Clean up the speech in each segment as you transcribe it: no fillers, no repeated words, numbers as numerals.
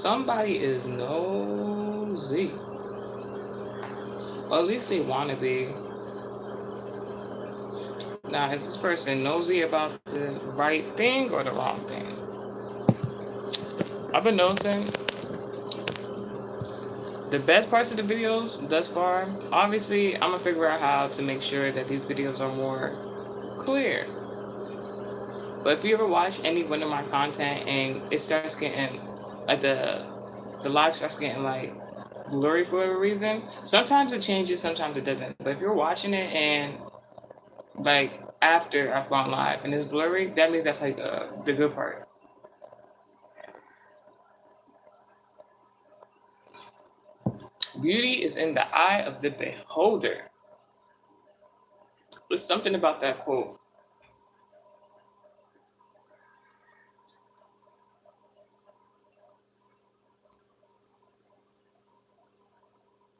Somebody is nosy. Or at least they want to be. Now, is this person nosy about the right thing or the wrong thing? I've been noticing the best parts of the videos thus far. Obviously, I'm gonna figure out how to make sure that these videos are more clear. But if you ever watch any one of my content and it starts getting like the live starts getting like blurry for whatever reason, sometimes it changes, sometimes it doesn't. But if you're watching it and like after I've gone live and it's blurry, that means that's like the good part. Beauty is in the eye of the beholder. There's something about that quote.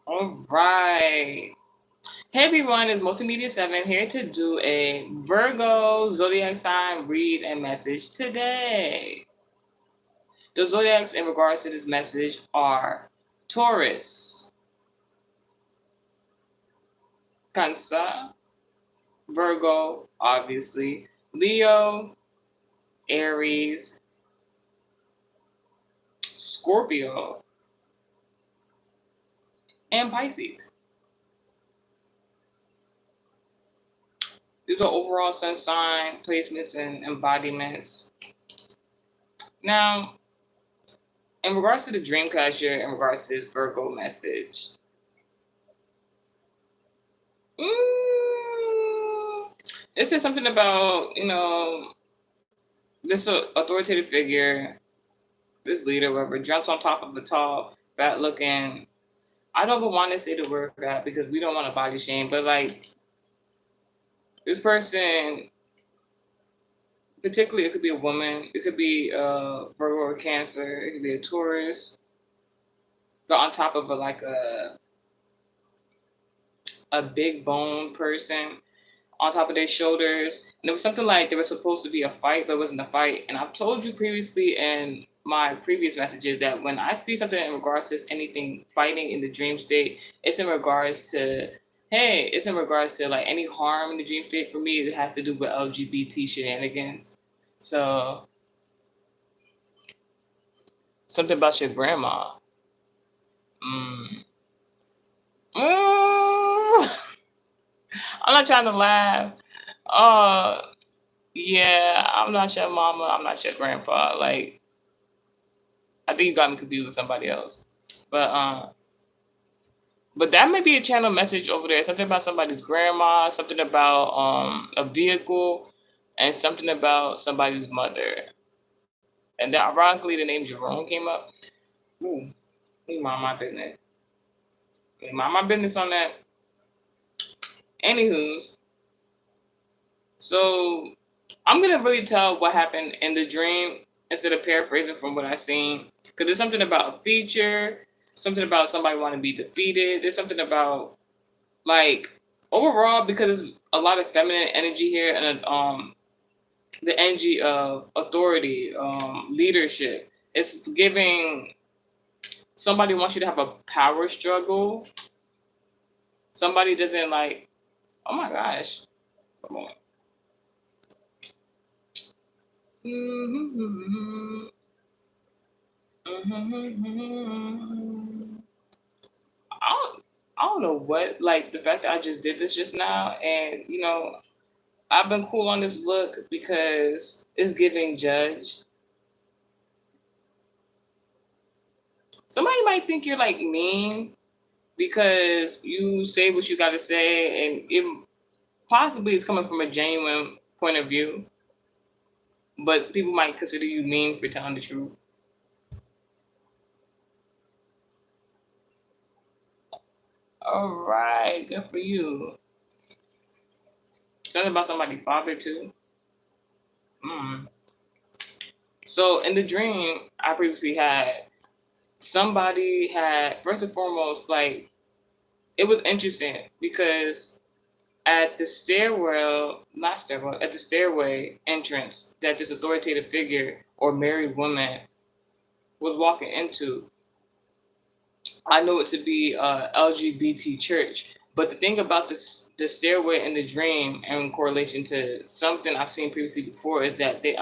All right. Hey everyone, it's Multimedia 7 here to do a Virgo zodiac sign read and message today. The zodiacs in regards to this message are Taurus, Cancer, Virgo, obviously, Leo, Aries, Scorpio, and Pisces. These are overall sun sign placements and embodiments. Now, in regards to the Dreamcatcher, in regards to this Virgo message, it says something about, this authoritative figure, this leader, whoever, jumps on top of a tall, fat looking. I don't want to say the word fat because we don't want to body shame, but like this person, particularly, it could be a woman, it could be a Virgo or Cancer, it could be a Taurus. They're on top of a big bone person on top of their shoulders. And it was something like there was supposed to be a fight, but it wasn't a fight. And I've told you previously in my previous messages that when I see something in regards to anything fighting in the dream state, it's in regards to, hey, it's in regards to like any harm in the dream state. For me, it has to do with LGBT shenanigans. So something about your grandma. Mm. Mm. I'm not trying to laugh. Yeah, I'm not your mama. I'm not your grandpa. Like, I think you got me confused with somebody else. But that may be a channel message over there. Something about somebody's grandma. Something about a vehicle, and something about somebody's mother. And then ironically, the name Jerome came up. Ooh, let me mind my business. Let me mind my business on that. Anywho's, so I'm gonna really tell what happened in the dream instead of paraphrasing from what I seen. Because there's something about a feature, something about somebody want to be defeated. There's something about like overall because there's a lot of feminine energy here and the energy of authority, leadership. It's giving somebody wants you to have a power struggle. Somebody doesn't like. Oh my gosh! Come on. Mm-hmm. Mm-hmm. I don't know what, like the fact that I just did this just now, and I've been cool on this look because it's giving judge. Somebody might think you're like mean because you say what you got to say, and it possibly is coming from a genuine point of view, but people might consider you mean for telling the truth. All right, good for you. Something about somebody's father too. Mm. So in the dream, I previously had somebody had first and foremost like it was interesting because at the stairwell, not stairwell, at the stairway entrance, that this authoritative figure or married woman was walking into, I know it to be a LGBT church. But the thing about this, the stairway in the dream, in correlation to something I've seen previously before, is that they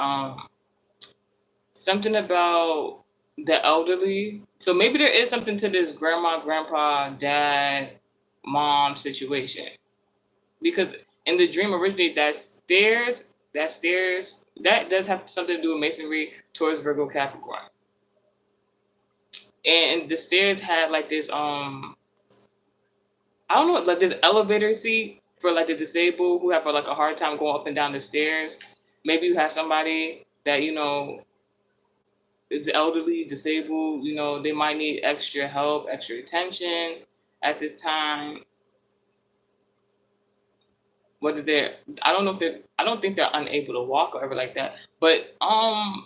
something about the elderly. So maybe there is something to this grandma, grandpa, dad, mom situation, because in the dream originally that does have something to do with masonry towards Virgo Capricorn, and the stairs had like this I don't know, like this elevator seat for like the disabled who have like a hard time going up and down the stairs. Maybe you have somebody that is elderly, disabled. They might need extra help, extra attention at this time. Whether they're, I don't know if they're, I don't think they're unable to walk or ever like that. But I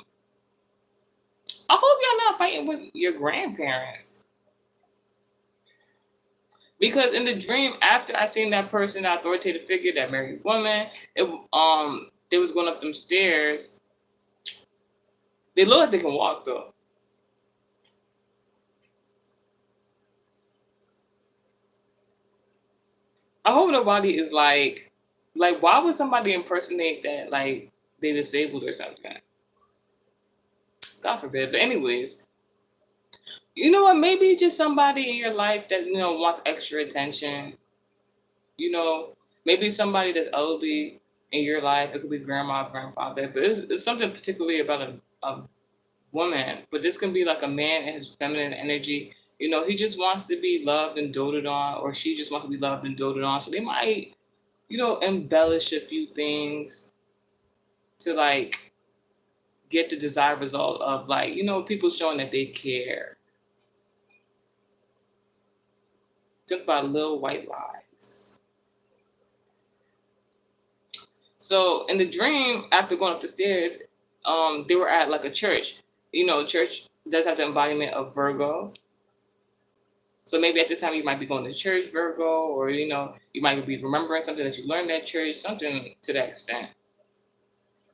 hope y'all not fighting with your grandparents. Because in the dream, after I seen that person, that authoritative figure, that married woman, they was going up them stairs. They look like they can walk though. I hope nobody is like, why would somebody impersonate that like they disabled or something? God forbid. But anyways, you know what? Maybe just somebody in your life that wants extra attention. Maybe somebody that's elderly in your life. It could be grandma, grandfather, but it's something particularly about a woman. But this can be like a man and his feminine energy. He just wants to be loved and doted on, or she just wants to be loved and doted on. So they might, embellish a few things to like get the desired result of like, people showing that they care. Talk about little white lies. So in the dream, after going up the stairs, they were at like a church. Church does have the embodiment of Virgo. So maybe at this time you might be going to church, Virgo, or you might be remembering something that you learned at church, something to that extent.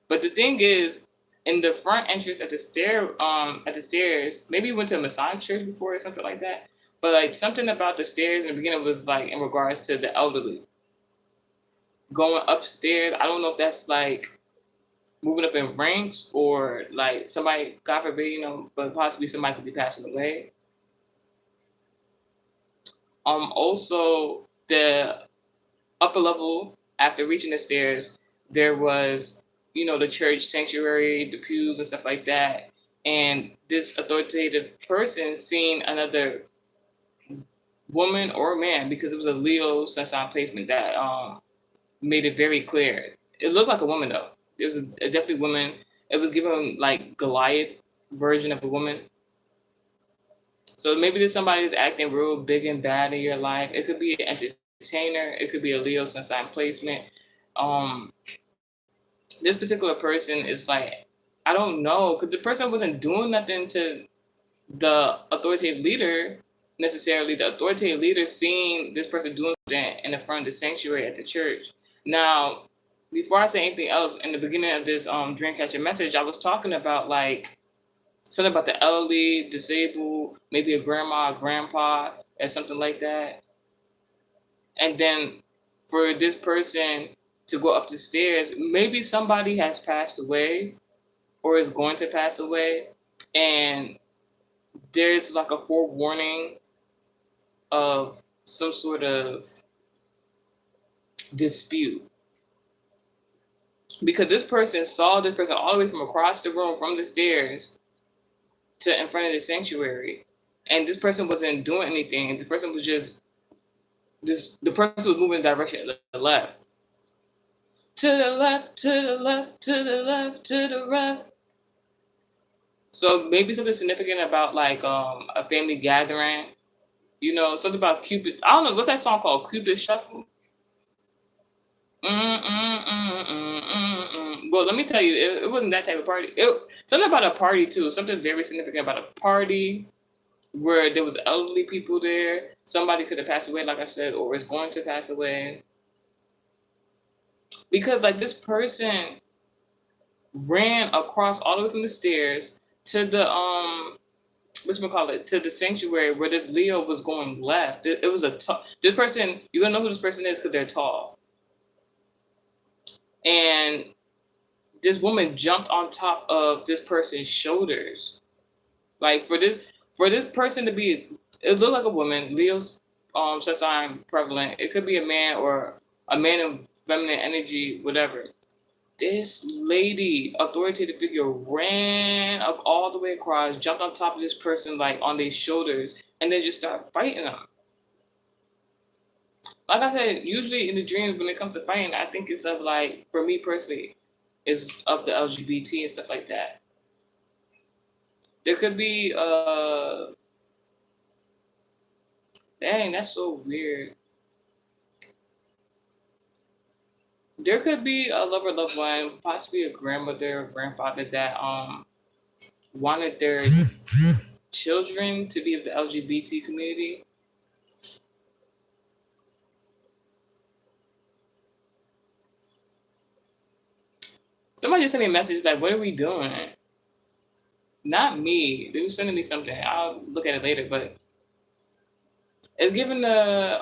But the thing is, in the front entrance at the stairs, maybe you went to a Masonic church before or something like that. But like something about the stairs in the beginning was like in regards to the elderly going upstairs. I don't know if that's like moving up in ranks or like somebody, God forbid, but possibly somebody could be passing away. Also, the upper level, after reaching the stairs, there was, the church sanctuary, the pews and stuff like that. And this authoritative person seen another woman or man, because it was a Leo sun sign placement that made it very clear. It looked like a woman though. There was a definitely woman. It was given like Goliath version of a woman. So maybe there's somebody that's acting real big and bad in your life. It could be an entertainer. It could be a Leo sun sign placement. This particular person is like, I don't know, because the person wasn't doing nothing to the authoritative leader necessarily. The authoritative leader seeing this person doing something in the front of the sanctuary at the church. Now, before I say anything else, in the beginning of this dream catcher message, I was talking about like something about the elderly, disabled, maybe a grandma, a grandpa, or something like that. And then for this person to go up the stairs, maybe somebody has passed away or is going to pass away. And there's like a forewarning of some sort of dispute. Because this person saw this person all the way from across the room, from the stairs to in front of the sanctuary. And this person wasn't doing anything. This person was the person was moving in the direction of the left. To the left, to the left, to the left, to the left. So maybe something significant about like a family gathering. Something about Cupid. I don't know, what's that song called? Cupid Shuffle? Well, let me tell you, it wasn't that type of party. Something about a party too. Something very significant about a party where there was elderly people there. Somebody could have passed away, like I said, or is going to pass away. Because like this person ran across all the way from the stairs to the whatchamacallit, to the sanctuary where this Leo was going left. It was this person, you're gonna know who this person is because they're tall. And this woman jumped on top of this person's shoulders. Like for this person to be, it looked like a woman. Leo's sun sign prevalent. It could be a man or a man of feminine energy, whatever. This lady, authoritative figure, ran up all the way across, jumped on top of this person like on their shoulders, and then just started fighting them. Like I said, usually in the dreams when it comes to fighting, I think it's of like, for me personally, is of the LGBT and stuff like that. There could be dang, that's so weird. There could be a lover, loved one, possibly a grandmother or grandfather that wanted their children to be of the LGBT community. Somebody just sent me a message like, "What are we doing?" Not me. They were sending me something. I'll look at it later, but it's giving the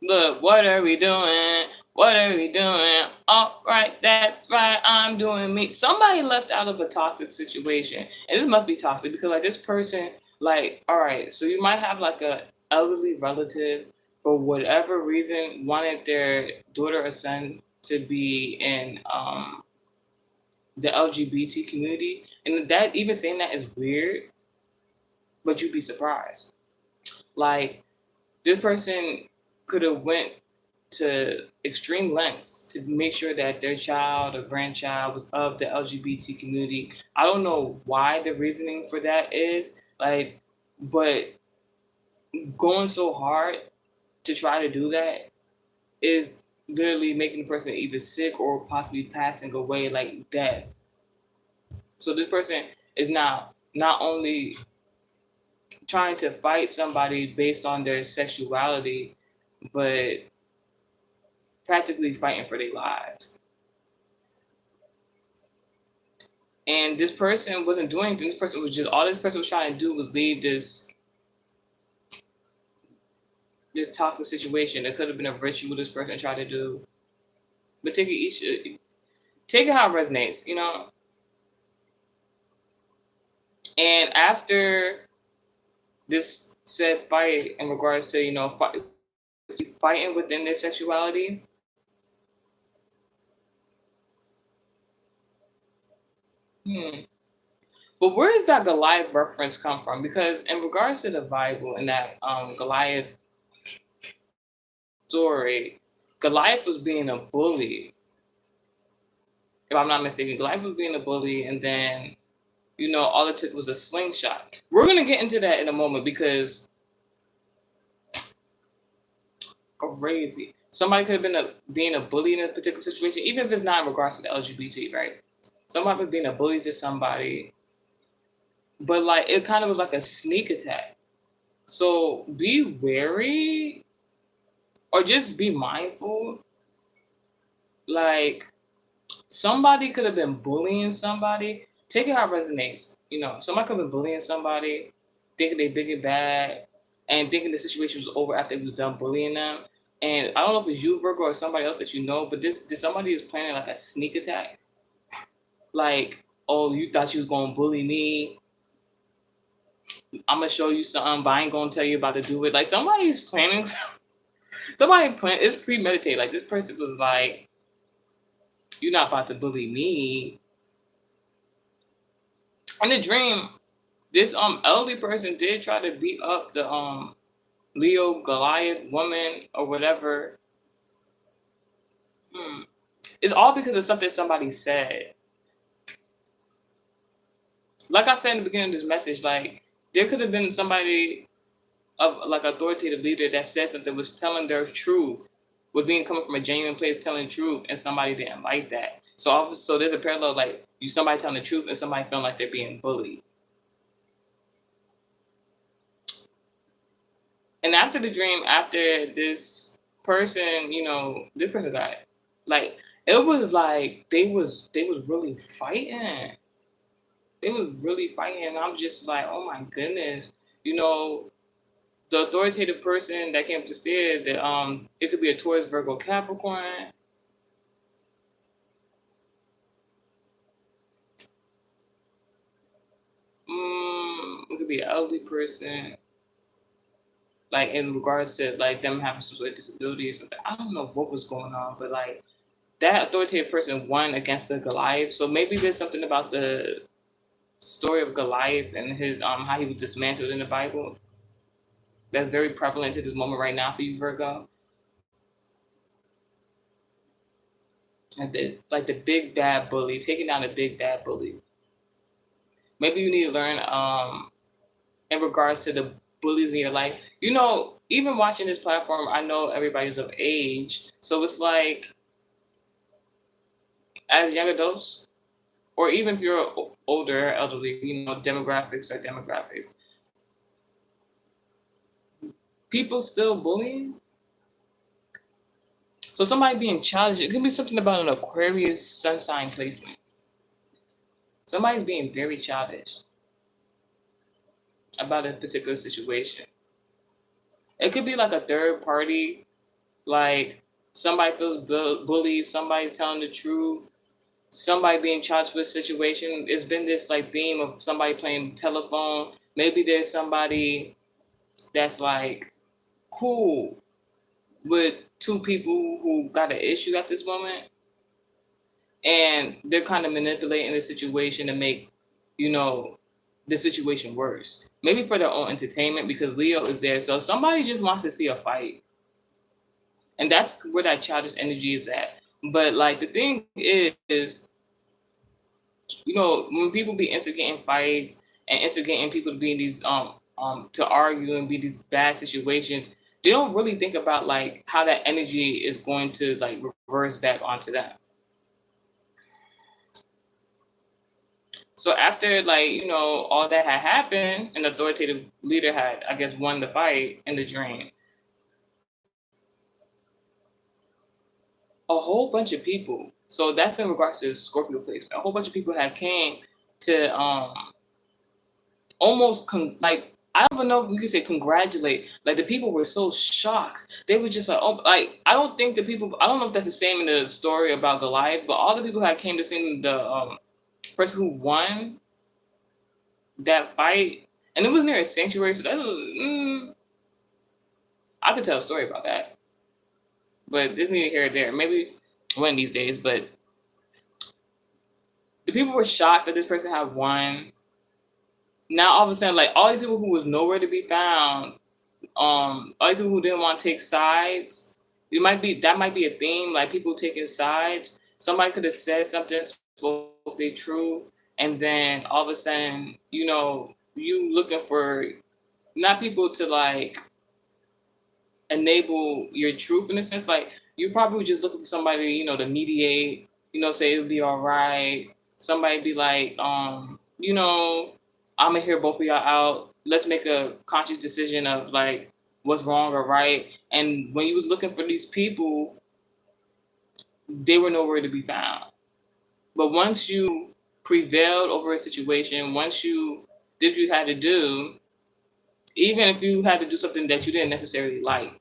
look, what are we doing? What are we doing? All right, that's right. I'm doing me. Somebody left out of a toxic situation, and this must be toxic because like this person, like, all right, so you might have like a elderly relative for whatever reason wanted their daughter or son to be in the LGBT community, and that even saying that is weird, but you'd be surprised. Like this person could have went to extreme lengths to make sure that their child or grandchild was of the LGBT community. I don't know why the reasoning for that is, like, but going so hard to try to do that is literally making the person either sick or possibly passing away, like death. So this person is now not only trying to fight somebody based on their sexuality, but practically fighting for their lives. And this person wasn't doing anything. This person was just, all this person was trying to do was leave this toxic situation. It could have been a ritual this person tried to do. But take it how it resonates, you know? And after this said fight in regards to, you know, fighting within their sexuality, but where does that Goliath reference come from? Because in regards to the Bible and that Goliath story, Goliath was being a bully. If I'm not mistaken, Goliath was being a bully, and then, you know, all it took was a slingshot. We're gonna get into that in a moment because crazy. Somebody could have been being a bully in a particular situation, even if it's not in regards to the LGBT, right? Somebody was being a bully to somebody, but like it kind of was like a sneak attack. So be wary or just be mindful. Like somebody could have been bullying somebody. Take it how it resonates. You know, somebody could have been bullying somebody, thinking they big and bad, and thinking the situation was over after it was done bullying them. And I don't know if it's you, Virgo, or somebody else that you know, but this somebody is planning like a sneak attack. Like, oh, you thought you was gonna bully me. I'm gonna show you something, but I ain't gonna tell you about to do it. Like somebody's planning. It's premeditated. Like this person was like, "You're not about to bully me." In the dream, this elderly person did try to beat up the Leo Goliath woman or whatever. It's all because of something somebody said. Like I said in the beginning of this message, like there could have been somebody of like authoritative leader that said something, was telling their truth, with being coming from a genuine place, telling the truth, and somebody didn't like that. So there's a parallel, like somebody telling the truth and somebody feeling like they're being bullied. And after the dream, after this person, you know, this person died. Like it was like they was really fighting. They was really fighting, and I'm just like, oh my goodness, you know, the authoritative person that came up the stairs. That it could be a Taurus, Virgo, Capricorn. It could be an elderly person, like in regards to like them having some sort of disability or something. I don't know what was going on, but like that authoritative person won against the Goliath. So maybe there's something about the story of Goliath and his how he was dismantled in the Bible that's very prevalent to this moment right now for you, Virgo. And the big bad bully, taking down the big bad bully. Maybe you need to learn in regards to the bullies in your life. You know, even watching this platform, I know everybody's of age. So it's like as young adults, or even if you're older, elderly, you know, demographics are demographics. People still bullying. So somebody being challenged, it could be something about an Aquarius sun sign placement. Somebody's being very childish about a particular situation. It could be like a third party, like somebody feels bullied, somebody's telling the truth, somebody being charged with a situation. It's been this like theme of somebody playing telephone. Maybe there's somebody that's like cool with two people who got an issue at this moment, and they're kind of manipulating the situation to make, you know, the situation worse. Maybe for their own entertainment because Leo is there. So somebody just wants to see a fight. And that's where that childish energy is at. But like the thing is, you know, when people be instigating fights and instigating people to be in these to argue and be these bad situations, they don't really think about like how that energy is going to like reverse back onto them. So after like, you know, all that had happened, an authoritative leader had, I guess, won the fight in the dream. A whole bunch of people. So that's in regards to the Scorpio placement. A whole bunch of people had came to almost like I don't even know if we could say congratulate. Like the people were so shocked. They were just like, oh, like I don't think the people. I don't know if that's the same in the story about Goliath, but all the people had came to see the person who won that fight, and it was near a sanctuary. So that was, I could tell a story about that, but this neither here or there. Maybe one of these days. But the people were shocked that this person had won. Now all of a sudden, like all the people who was nowhere to be found, all the people who didn't want to take sides, that might be a theme, like people taking sides. Somebody could have said something, spoke their truth, and then all of a sudden, you know, you looking for not people to like enable your truth in a sense. Like you probably were just looking for somebody, you know, to mediate, you know, say it'll be all right. Somebody be like, you know, I'm gonna hear both of y'all out. Let's make a conscious decision of like what's wrong or right. And when you was looking for these people, they were nowhere to be found. But once you prevailed over a situation, once you did what you had to do, even if you had to do something that you didn't necessarily like,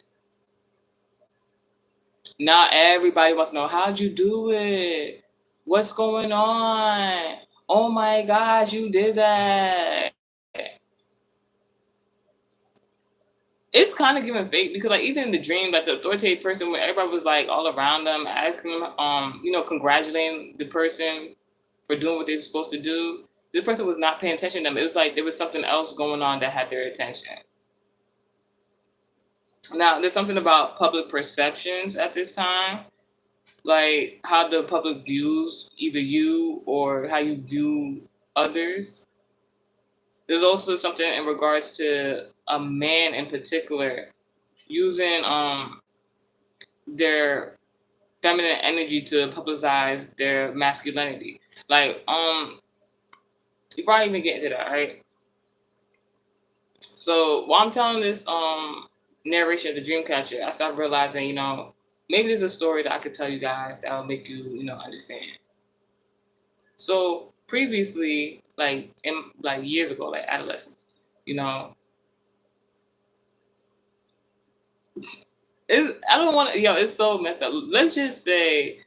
now everybody wants to know how'd you do it? What's going on? Oh my gosh, you did that. It's kind of giving fake because like even in the dream, like the authoritative person, when everybody was like all around them, asking them, you know, congratulating the person for doing what they were supposed to do. This person was not paying attention to them. It was like there was something else going on that had their attention. Now, there's something about public perceptions at this time, like how the public views either you or how you view others. There's also something in regards to a man in particular using their feminine energy to publicize their masculinity. Like before I even get into that, right? So while I'm telling this narration of the Dreamcatcher, I started realizing, you know, maybe there's a story that I could tell you guys that will make you, you know, understand. So previously, like in like years ago, like adolescence, you know, I don't want to, it's so messed up. Let's just say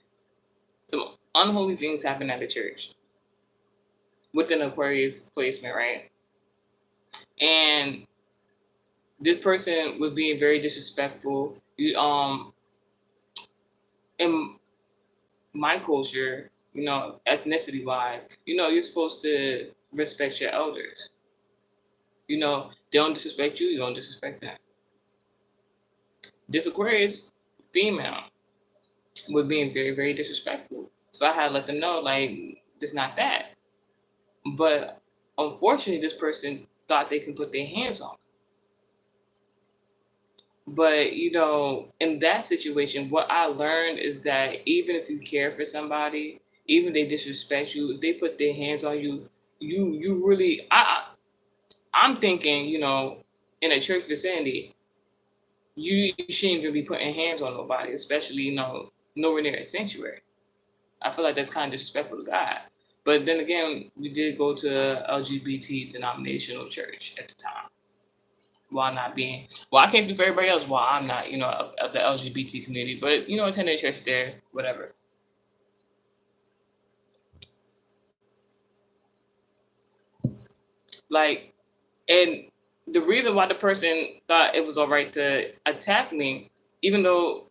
some unholy things happen at the church with an Aquarius placement, right? And this person was being very disrespectful. In my culture, ethnicity wise, you're supposed to respect your elders. They don't disrespect you, you don't disrespect them. This Aquarius female was being very, very disrespectful. So I had to let them know, like, it's not that. But unfortunately, this person thought they can put their hands on. But in that situation, what I learned is that even if you care for somebody, even if they disrespect you, if they put their hands on you, you really I'm thinking, in a church vicinity, you shouldn't even be putting hands on nobody, especially, nowhere near a sanctuary. I feel like that's kind of disrespectful to God. But then again, we did go to a LGBT denominational church at the time. While not being, well, I can't speak for everybody else while I'm not, of the LGBT community, but, attending church there, whatever. Like, and the reason why the person thought it was all right to attack me, even though,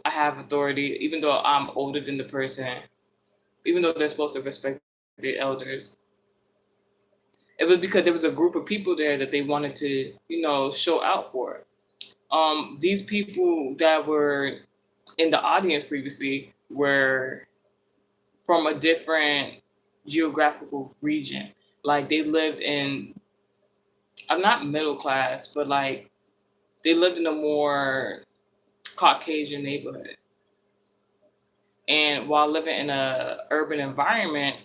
I have authority, even though I'm older than the person, even though they're supposed to respect the elders, it was because there was a group of people there that they wanted to, show out for. These people that were in the audience previously were from a different geographical region. Like they lived in, I'm not middle class, but like they lived in a more Caucasian neighborhood. And while living in a urban environment,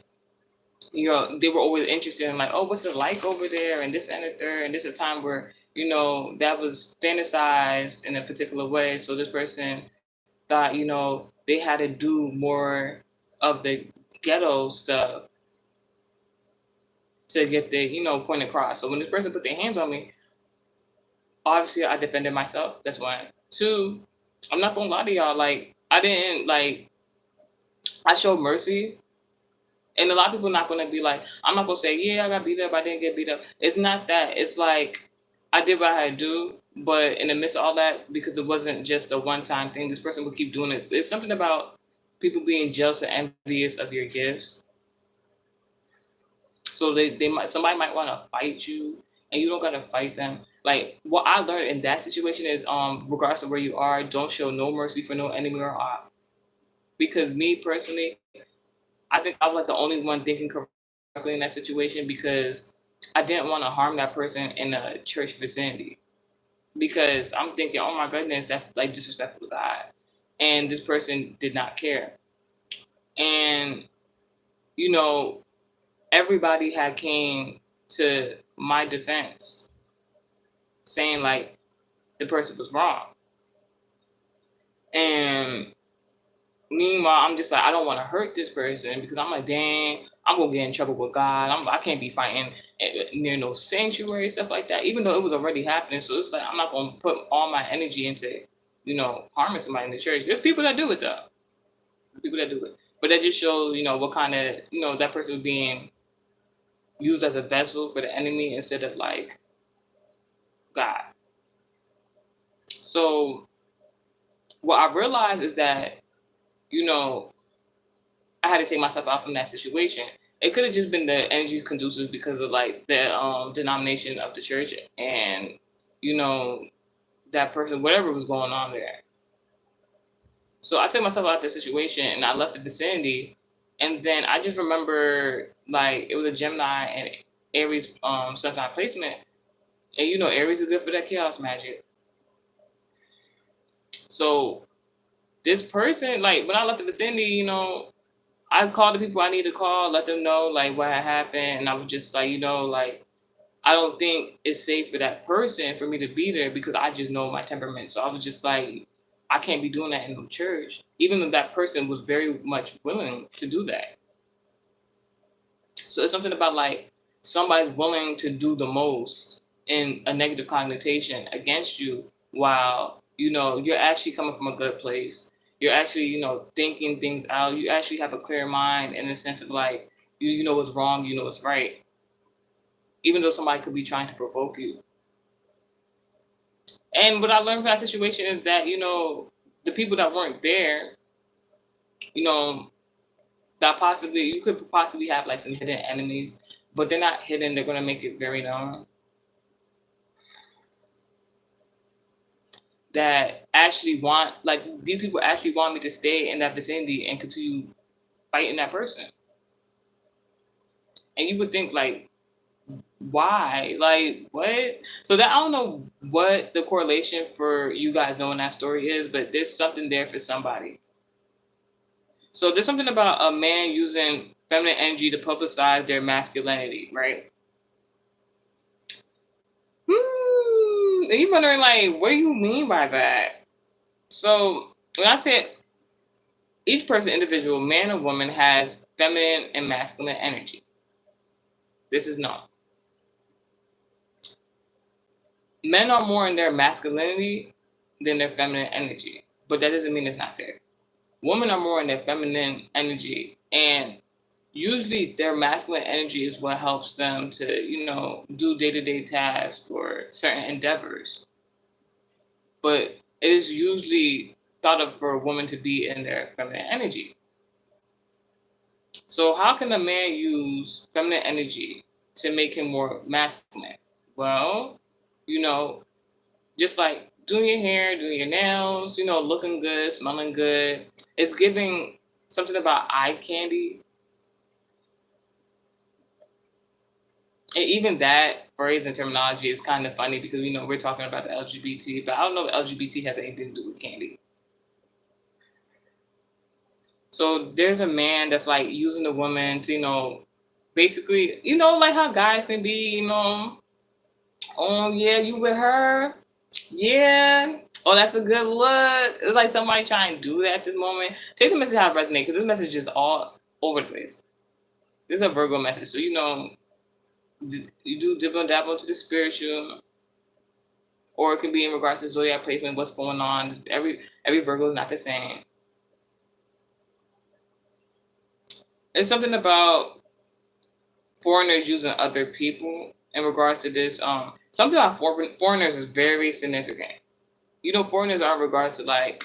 they were always interested in like, oh, what's it like over there, and this and the third, and this is a time where that was fantasized in a particular way. So this person thought they had to do more of the ghetto stuff to get the point across. So when this person put their hands on me, obviously I defended myself. That's one. Two, I'm not gonna lie to y'all. Like I showed mercy. And a lot of people are not going to be like, I'm not going to say, yeah, I got beat up, I didn't get beat up. It's not that. It's like, I did what I had to do, but in the midst of all that, because it wasn't just a one-time thing, this person would keep doing it. It's something about people being jealous and envious of your gifts. So somebody might want to fight you, and you don't got to fight them. Like, what I learned in that situation is, regardless of where you are, don't show no mercy for no enemy or op. Because me personally, I think I was like the only one thinking correctly in that situation because I didn't want to harm that person in a church vicinity. Because I'm thinking, oh my goodness, that's like disrespectful to God. And this person did not care. And, everybody had came to my defense saying like the person was wrong. And meanwhile, I'm just like, I don't want to hurt this person because I'm like, dang, I'm going to get in trouble with God. I can't be fighting near no sanctuary, stuff like that, even though it was already happening. So it's like, I'm not going to put all my energy into, harming somebody in the church. There's people that do it, though. People that do it. But that just shows, what kind of, that person was being used as a vessel for the enemy instead of, like, God. So what I realized is that, I had to take myself out from that situation. It could have just been the energy conducive because of like the denomination of the church and that person, whatever was going on there. So I took myself out of the situation and I left the vicinity. And then I just remember like it was a Gemini and Aries sun sign placement. And Aries is good for that chaos magic. So this person, like when I left the vicinity, I called the people I need to call, let them know like what had happened, and I was just like, like I don't think it's safe for that person for me to be there because I just know my temperament. So I was just like, I can't be doing that in the church, even though that person was very much willing to do that. So it's something about like somebody's willing to do the most in a negative connotation against you, while you're actually coming from a good place. You're actually thinking things out. You actually have a clear mind in the sense of like you know what's wrong, you know what's right, even though somebody could be trying to provoke you. And what I learned from that situation is that the people that weren't there, you know that possibly you could possibly have like some hidden enemies, but they're not hidden. They're gonna make it very known that actually want like these people actually want me to stay in that vicinity and continue fighting that person. And you would think like, why? Like what? So that I don't know what the correlation for you guys knowing that story is, but there's something there for somebody. So there's something about a man using feminine energy to publicize their masculinity, right? And you're wondering, like, what do you mean by that? So, when I said each person, individual, man or woman, has feminine and masculine energy. This is known. Men are more in their masculinity than their feminine energy, but that doesn't mean it's not there. Women are more in their feminine energy, and usually their masculine energy is what helps them to, do day-to-day tasks or certain endeavors. But it is usually thought of for a woman to be in their feminine energy. So how can a man use feminine energy to make him more masculine? Well, you know, just like doing your hair, doing your nails, looking good, smelling good. It's giving something about eye candy. And even that phrase and terminology is kind of funny because we're talking about the LGBT, but I don't know if LGBT has anything to do with candy. So there's a man that's like using the woman to, basically, like how guys can be, oh yeah, you with her? Yeah. Oh, that's a good look. It's like somebody trying to do that at this moment. Take the message how it resonates, because this message is all over the place. This is a Virgo message. So, you do dibble and dabble into the spiritual, or it can be in regards to Zodiac placement, what's going on. Every Virgo is not the same. It's something about foreigners using other people in regards to this. Something about foreigners is very significant. Foreigners are in regards to like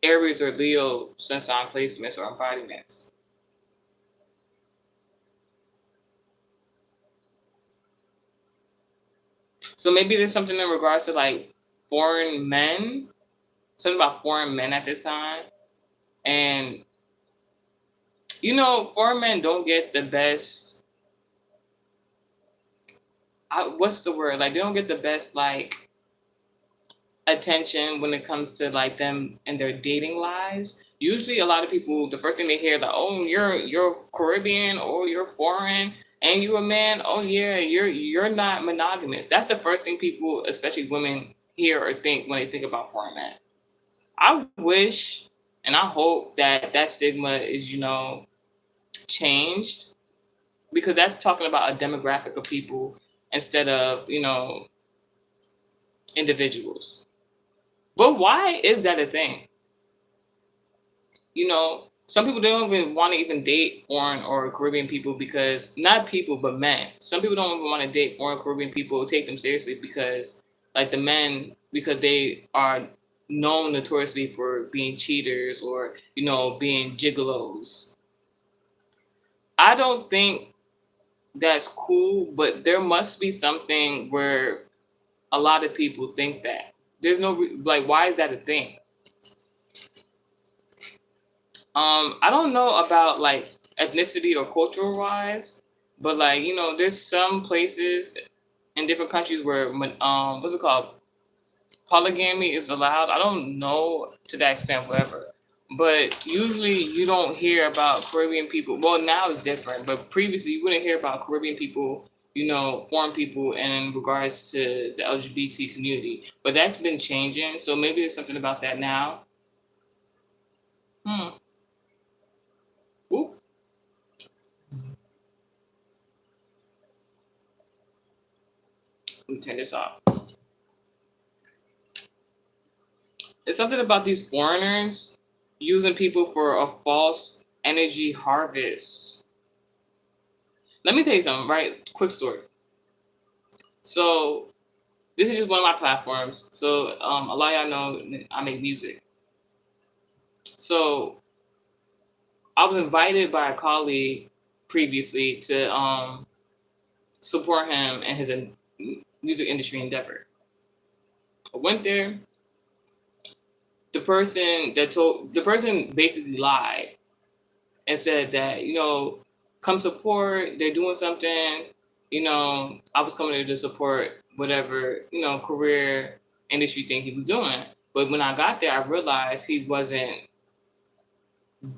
Aries or Leo sun sign placements or embodiments. So maybe there's something in regards to like foreign men, something about foreign men at this time. And foreign men don't get the best. What's the word? Like they don't get the best like attention when it comes to like them and their dating lives. Usually a lot of people, the first thing they hear, like, oh, you're Caribbean or you're foreign and you a man, oh yeah, you're not monogamous. That's the first thing people, especially women, hear or think when they think about foreign men. I wish and I hope that stigma is changed, because that's talking about a demographic of people instead of individuals. But why is that a thing? Some people don't even want to even date foreign or Caribbean people, because not people, but men. Some people don't even want to date foreign Caribbean people, take them seriously, because like the men, because they are known notoriously for being cheaters or, being gigolos. I don't think that's cool, but there must be something where a lot of people think that. There's no, like, why is that a thing? I don't know about like ethnicity or cultural wise, but like there's some places in different countries where what's it called? Polygamy is allowed. I don't know to that extent, whatever. But usually you don't hear about Caribbean people. Well, now it's different, but previously you wouldn't hear about Caribbean people, foreign people in regards to the LGBT community. But that's been changing, so maybe there's something about that now. Hmm. Ooh. Let me turn this off. It's something about these foreigners using people for a false energy harvest. Let me tell you something, right? Quick story. So this is just one of my platforms. So a lot of y'all know I make music. So I was invited by a colleague previously to support him in his music industry endeavor. I went there. The person basically lied and said that, come support, they're doing something, I was coming there to support whatever, career industry thing he was doing. But when I got there, I realized he wasn't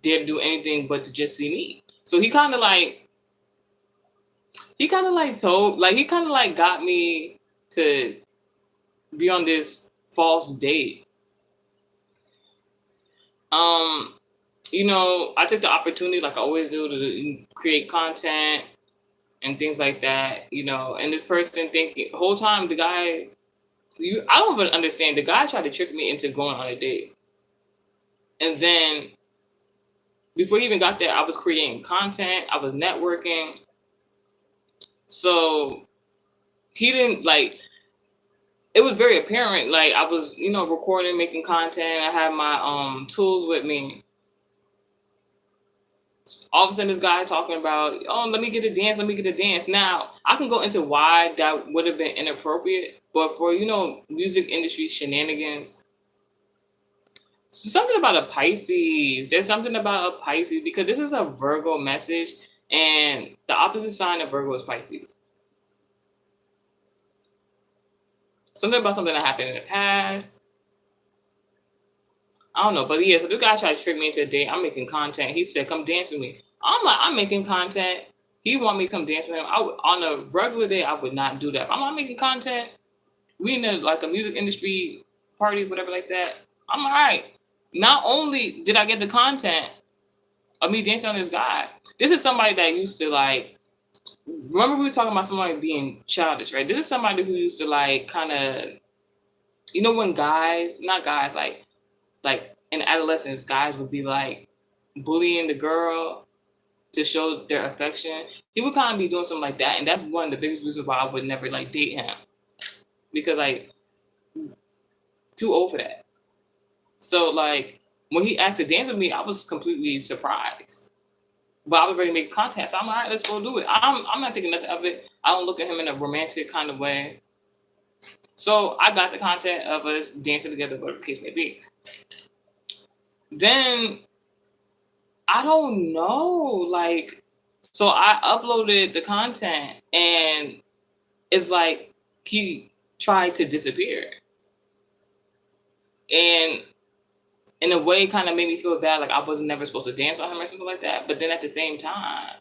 there to do anything but to just see me. So he kind of got me to be on this false date. I took the opportunity, like I always do, to create content and things like that, and this person thinking the whole time, the guy, I don't even understand. The guy tried to trick me into going on a date. And then before he even got there, I was creating content, I was networking. So he didn't it was very apparent, I was, recording, making content. I had my tools with me. All of a sudden, this guy talking about, let me get a dance. Now, I can go into why that would have been inappropriate, but for, music industry shenanigans, something about a Pisces. There's something about a Pisces, because this is a Virgo message, and the opposite sign of Virgo is Pisces. Something about something that happened in the past. I don't know, but yeah, so this guy tried to trick me into a date. I'm making content. He said, come dance with me. I'm like, I'm making content. He want me to come dance with him. On a regular day, I would not do that. I'm not making content. We in a music industry party, whatever like that. I'm all right. Not only did I get the content of me dancing on this guy, this is somebody that used to remember we were talking about somebody being childish, right? This is somebody who used to kind of, when guys, not guys, like in adolescence, guys would be bullying the girl to show their affection. He would kind of be doing something like that, and that's one of the biggest reasons why I would never date him, because too old for that. So when he asked to dance with me, I was completely surprised, but I was ready to make content. So I'm like, all right, let's go do it. I'm not thinking nothing of it. I don't look at him in a romantic kind of way. So I got the content of us dancing together, whatever the case may be. Then I don't know, so I uploaded the content, and it's he tried to disappear, and in a way kind of made me feel bad, I was never supposed to dance on him or something like that. But then at the same time,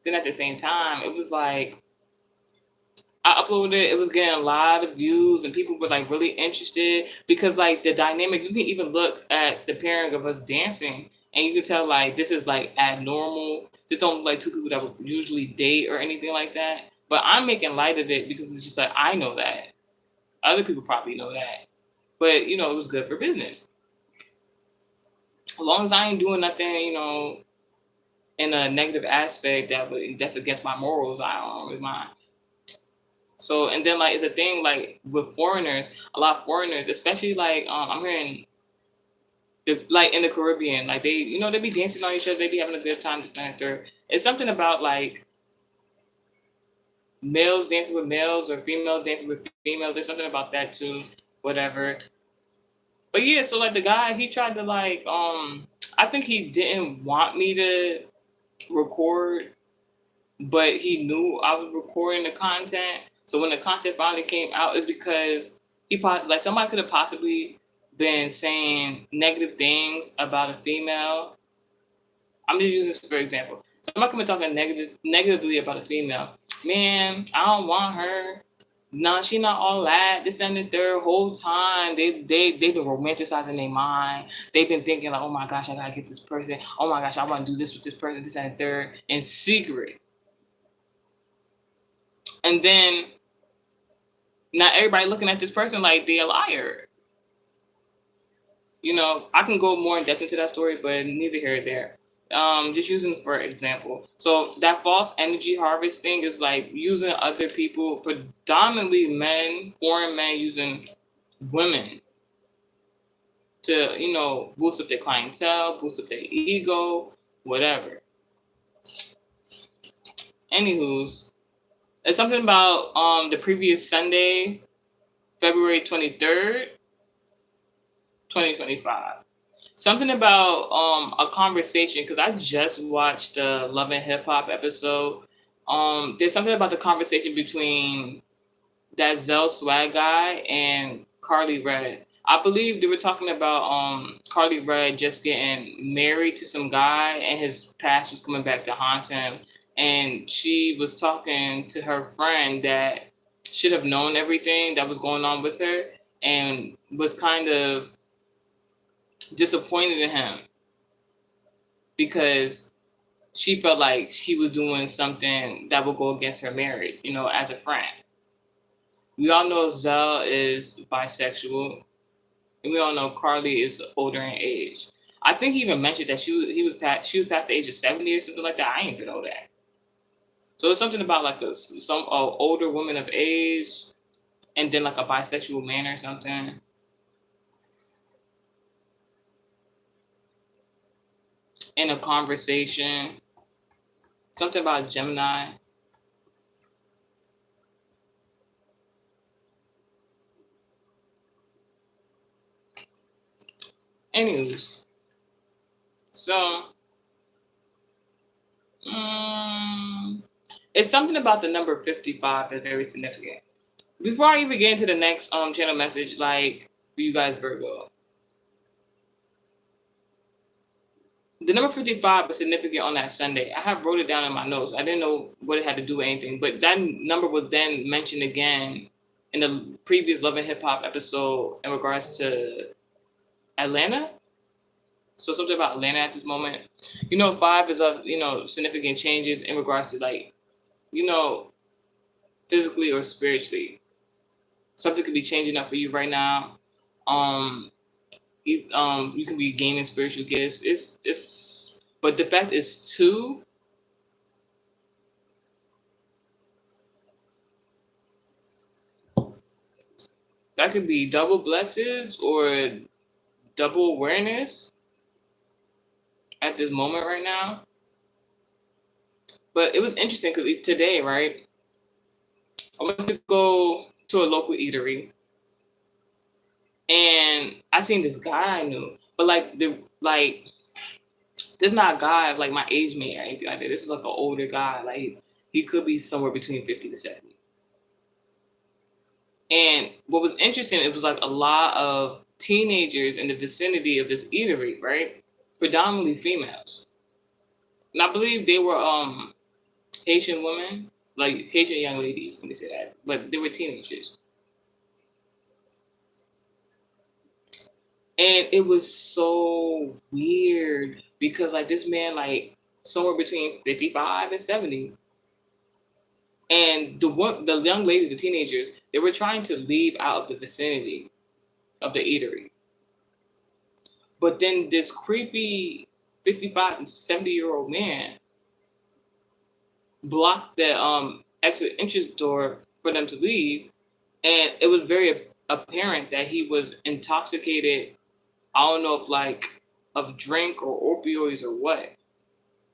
it was I uploaded it. It was getting a lot of views, and people were really interested, because the dynamic. You can even look at the pairing of us dancing, and you can tell this is abnormal. This don't look like two people that would usually date or anything like that. But I'm making light of it because it's just I know that. Other people probably know that, but it was good for business. As long as I ain't doing nothing, in a negative aspect that's against my morals, I don't really mind. So, and then it's a thing with foreigners, a lot of foreigners, especially I'm hearing in the Caribbean, they they be dancing on each other, they be having a good time, this and that. It's something about males dancing with males or females dancing with females. There's something about that too, whatever. But yeah, so the guy, he tried to I think he didn't want me to record, but he knew I was recording the content. So when the content finally came out, it's because he somebody could have possibly been saying negative things about a female. I'm gonna use this for example. Somebody could be talking negatively about a female. Man, I don't want her. No, she not all that. This and the third. Whole time they've been romanticizing their mind. They've been thinking oh my gosh, I gotta get this person. Oh my gosh, I want to do this with this person. This and the third in secret. And then not everybody looking at this person like they're a liar. You know, I can go more in depth into that story, but neither here or there. Just using for example. So that false energy harvesting is like using other people, predominantly men, foreign men, using women to, you know, boost up their clientele, boost up their ego, whatever. Anywho's, it's something about the previous Sunday, February 23rd, 2025. Something about a conversation, because I just watched the Love and Hip Hop episode. There's something about the conversation between that Zell Swag guy and Carly Red. I believe they were talking about Carly Red just getting married to some guy and his past was coming back to haunt him. And she was talking to her friend that should have known everything that was going on with her and was kind of disappointed in him because she felt like he was doing something that would go against her marriage, you know, as a friend. We all know Zell is bisexual, and we all know Carly is older in age. I think he even mentioned that she was past the age of 70 or something like that. I didn't even know that. So it's something about like some older woman of age, and then like a bisexual man or something. In a conversation, something about Gemini. Anyways, so it's something about the number 55 that's very significant. Before I even get into the next channel message, like for you guys, Virgo, the number 55 was significant on that Sunday. I have wrote it down in my notes. I didn't know what it had to do with anything, but that number was then mentioned again in the previous Love and Hip Hop episode in regards to Atlanta. So something about Atlanta at this moment. You know, 5 is of, you know, significant changes in regards to like, you know, physically or spiritually. Something could be changing up for you right now. You can be gaining spiritual gifts. It's but the fact is 2. That could be double blessings or double awareness at this moment right now. But it was interesting because today, right, I went to go to a local eatery and I seen this guy I knew, but this not a guy of like my age mate or anything like that. This is like an older guy. Like he could be somewhere between 50 to 70. And what was interesting, it was like a lot of teenagers in the vicinity of this eatery, right? Predominantly females. And I believe they were Haitian women, like Haitian young ladies, let me say that. But they were teenagers. And it was so weird because like this man, like somewhere between 55 and 70. And the young ladies, the teenagers, they were trying to leave out of the vicinity of the eatery. But then this creepy 55 to 70-year-old man blocked the exit entrance door for them to leave. And it was very apparent that he was intoxicated. I don't know if like of drink or opioids or what.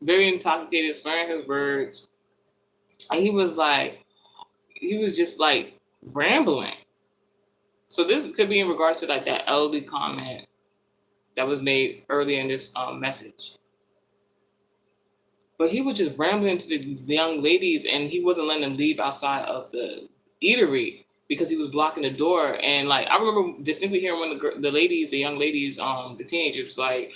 Very intoxicated, slurring his words. And he was just like rambling. So this could be in regards to like that elderly comment that was made earlier in this message. But he was just rambling to the young ladies and he wasn't letting them leave outside of the eatery because he was blocking the door. And like I remember distinctly hearing one of the young ladies, the teenagers was like,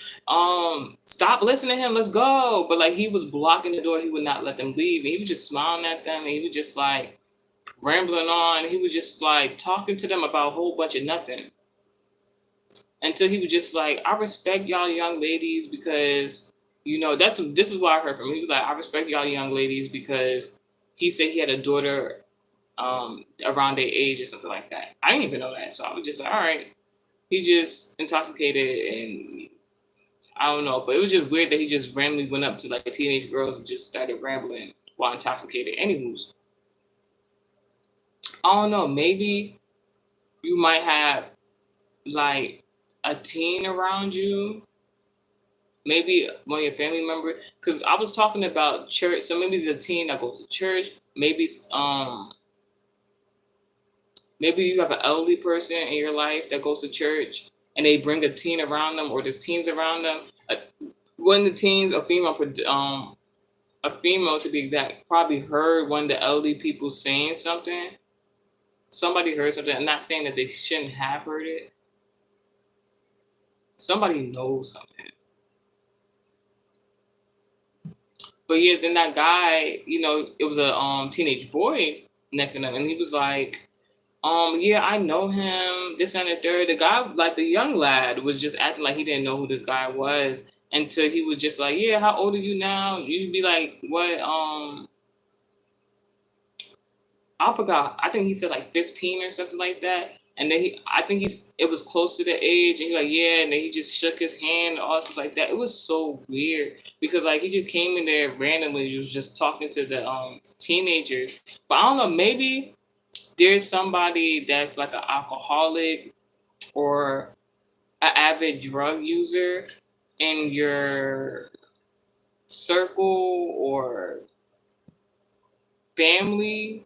stop listening to him, let's go. But like he was blocking the door, he would not let them leave. And he was just smiling at them and he was just like rambling on. He was just like talking to them about a whole bunch of nothing. Until he was just like, I respect y'all young ladies because, you know, this is what I heard from him. He was like, I respect y'all young ladies because he said he had a daughter around their age or something like that. I didn't even know that, so I was just like, all right, he just intoxicated and I don't know, but it was just weird that he just randomly went up to like teenage girls and just started rambling while intoxicated. Anyways, I don't know, maybe you might have like a teen around you, maybe one of your family members. Because I was talking about church, so maybe it's a teen that goes to church. Maybe you have an elderly person in your life that goes to church, and they bring a teen around them, or there's teens around them. One of the teens, a female to be exact, probably heard one of the elderly people saying something. Somebody heard something. I'm not saying that they shouldn't have heard it. Somebody knows something. But yeah, then that guy, it was a teenage boy next to them, and he was like, yeah, I know him, this and the third. The guy, like the young lad, was just acting like he didn't know who this guy was until he was just like, yeah, how old are you now? You'd be like, what? I forgot. I think he said like 15 or something like that. And then it was close to the age, and he like, yeah, and then he just shook his hand and all stuff like that. It was so weird because like he just came in there randomly. He was just talking to the teenagers. But I don't know, maybe there's somebody that's like an alcoholic or an avid drug user in your circle or family,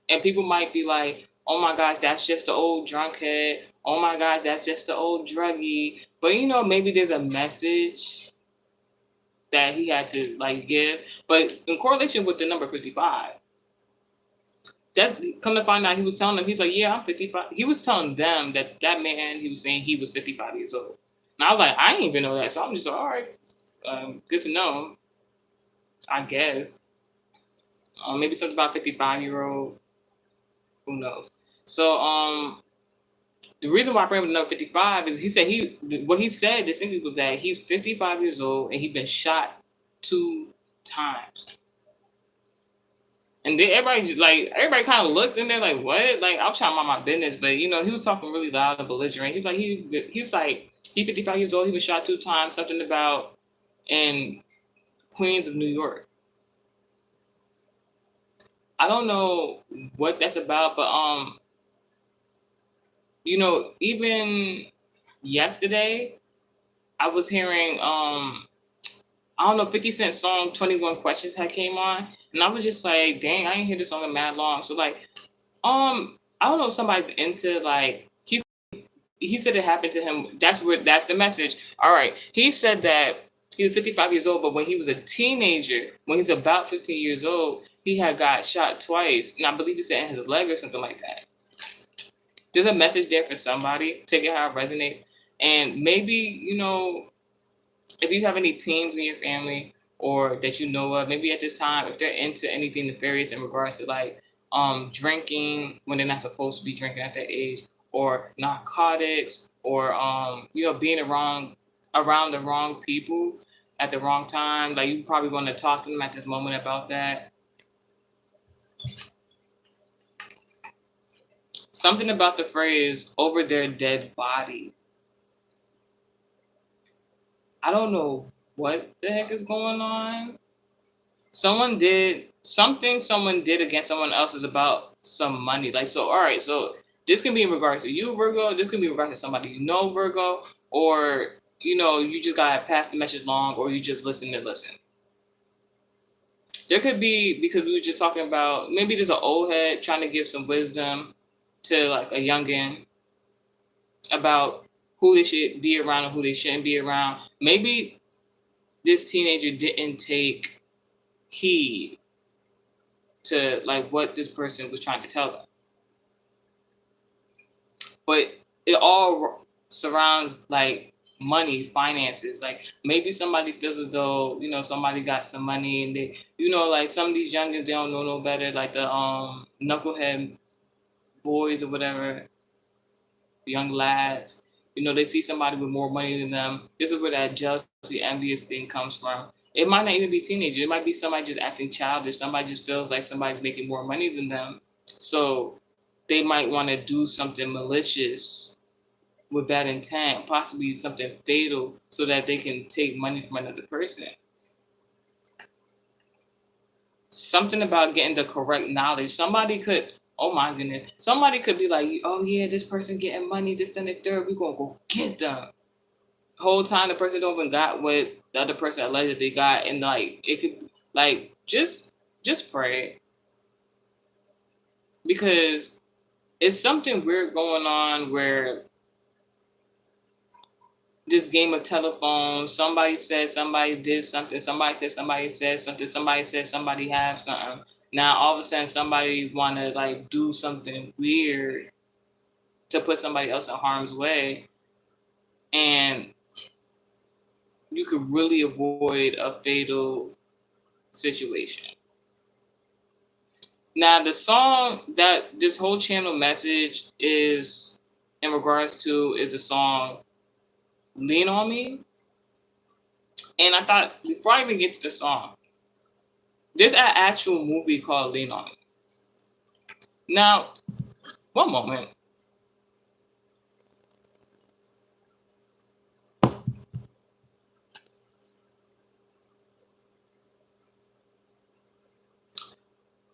and people might be like, oh my gosh, that's just the old drunkhead. Oh my gosh, that's just the old druggie. But maybe there's a message that he had to like give. But in correlation with the number 55, that come to find out, he was telling them, he's like, yeah, I'm 55. He was telling them that man, he was saying he was 55 years old. And I was like, I didn't even know that. So I'm just like, all right, good to know, I guess. Maybe something about 55-year-old. Who knows? So the reason why I bring up the number 55 is what he said distinctly was that he's 55 years old and he's been shot 2 times. And then everybody kind of looked in there like, what? Like, I was trying to mind my business, but he was talking really loud and belligerent. He's like, he's 55 years old. He was shot 2 times. Something about in Queens of New York. I don't know what that's about, but even yesterday, I was hearing I don't know, 50 Cent song 21 Questions had came on, and I was just like, dang, I ain't hear this song in mad long. So like, I don't know if somebody's into like he said it happened to him. That's the message. All right. He said that he was 55 years old, but when he was a teenager, when he's about 15 years old, he had got shot twice. And I believe he said in his leg or something like that. There's a message there for somebody. Take it how it resonates. And maybe, if you have any teens in your family or that you know of, maybe at this time, if they're into anything nefarious in regards to like drinking when they're not supposed to be drinking at that age, or narcotics, or being around the wrong people at the wrong time, like you probably want to talk to them at this moment about that. Something about the phrase "over their dead body." I don't know what the heck is going on. Someone did against someone else is about some money. Like, so, all right, so this can be in regards to you, Virgo. This can be in regards to somebody Virgo, or, you just got to pass the message along, or you just listen. There could be, because we were just talking about, maybe there's an old head trying to give some wisdom to like a youngin about who they should be around and who they shouldn't be around. Maybe this teenager didn't take heed to like what this person was trying to tell them. But it all surrounds like money, finances. Like maybe somebody feels as though, somebody got some money and they, like some of these youngins, they don't know no better, like the knucklehead boys or whatever, young lads. They see somebody with more money than them. This is where that jealousy, envious thing comes from. It might not even be teenagers. It might be somebody just acting childish. Somebody just feels like somebody's making more money than them. So they might want to do something malicious with bad intent, possibly something fatal, so that they can take money from another person. Something about getting the correct knowledge. Somebody could, oh my goodness, somebody could be like, oh yeah, this person getting money, this and the third, we gonna go get them. Whole time the person don't even got what the other person allegedly got, and like it could, like, just pray, because it's something weird going on where this game of telephone, somebody said somebody did something, somebody said somebody said something, somebody said somebody have something. Now all of a sudden somebody wanna like do something weird to put somebody else in harm's way, and you could really avoid a fatal situation. Now the song that this whole channel message is in regards to is the song Lean on Me. And I thought before I even get to the song, there's an actual movie called Lean On Me. Now, one moment.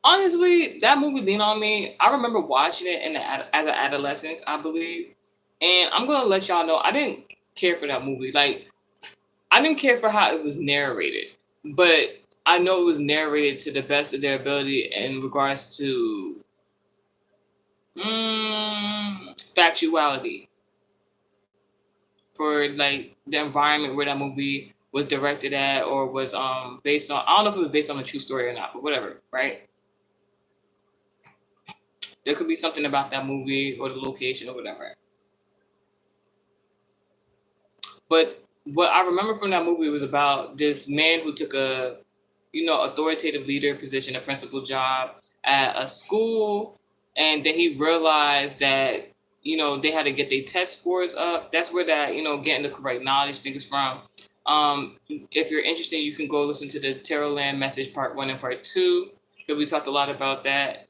Honestly, that movie Lean On Me, I remember watching it as an adolescent, I believe. And I'm gonna let y'all know I didn't care for that movie. Like, I didn't care for how it was narrated, but I know it was narrated to the best of their ability in regards to factuality for like the environment where that movie was directed at, or was based on. I don't know if it was based on a true story or not, but whatever, right? There could be something about that movie or the location or whatever. But what I remember from that movie was about this man who took a, authoritative leader position, a principal job at a school, and then he realized that, they had to get their test scores up. That's where that, getting the correct knowledge thing is from. If you're interested, you can go listen to the Tarot Land message part 1 and part 2, because we talked a lot about that.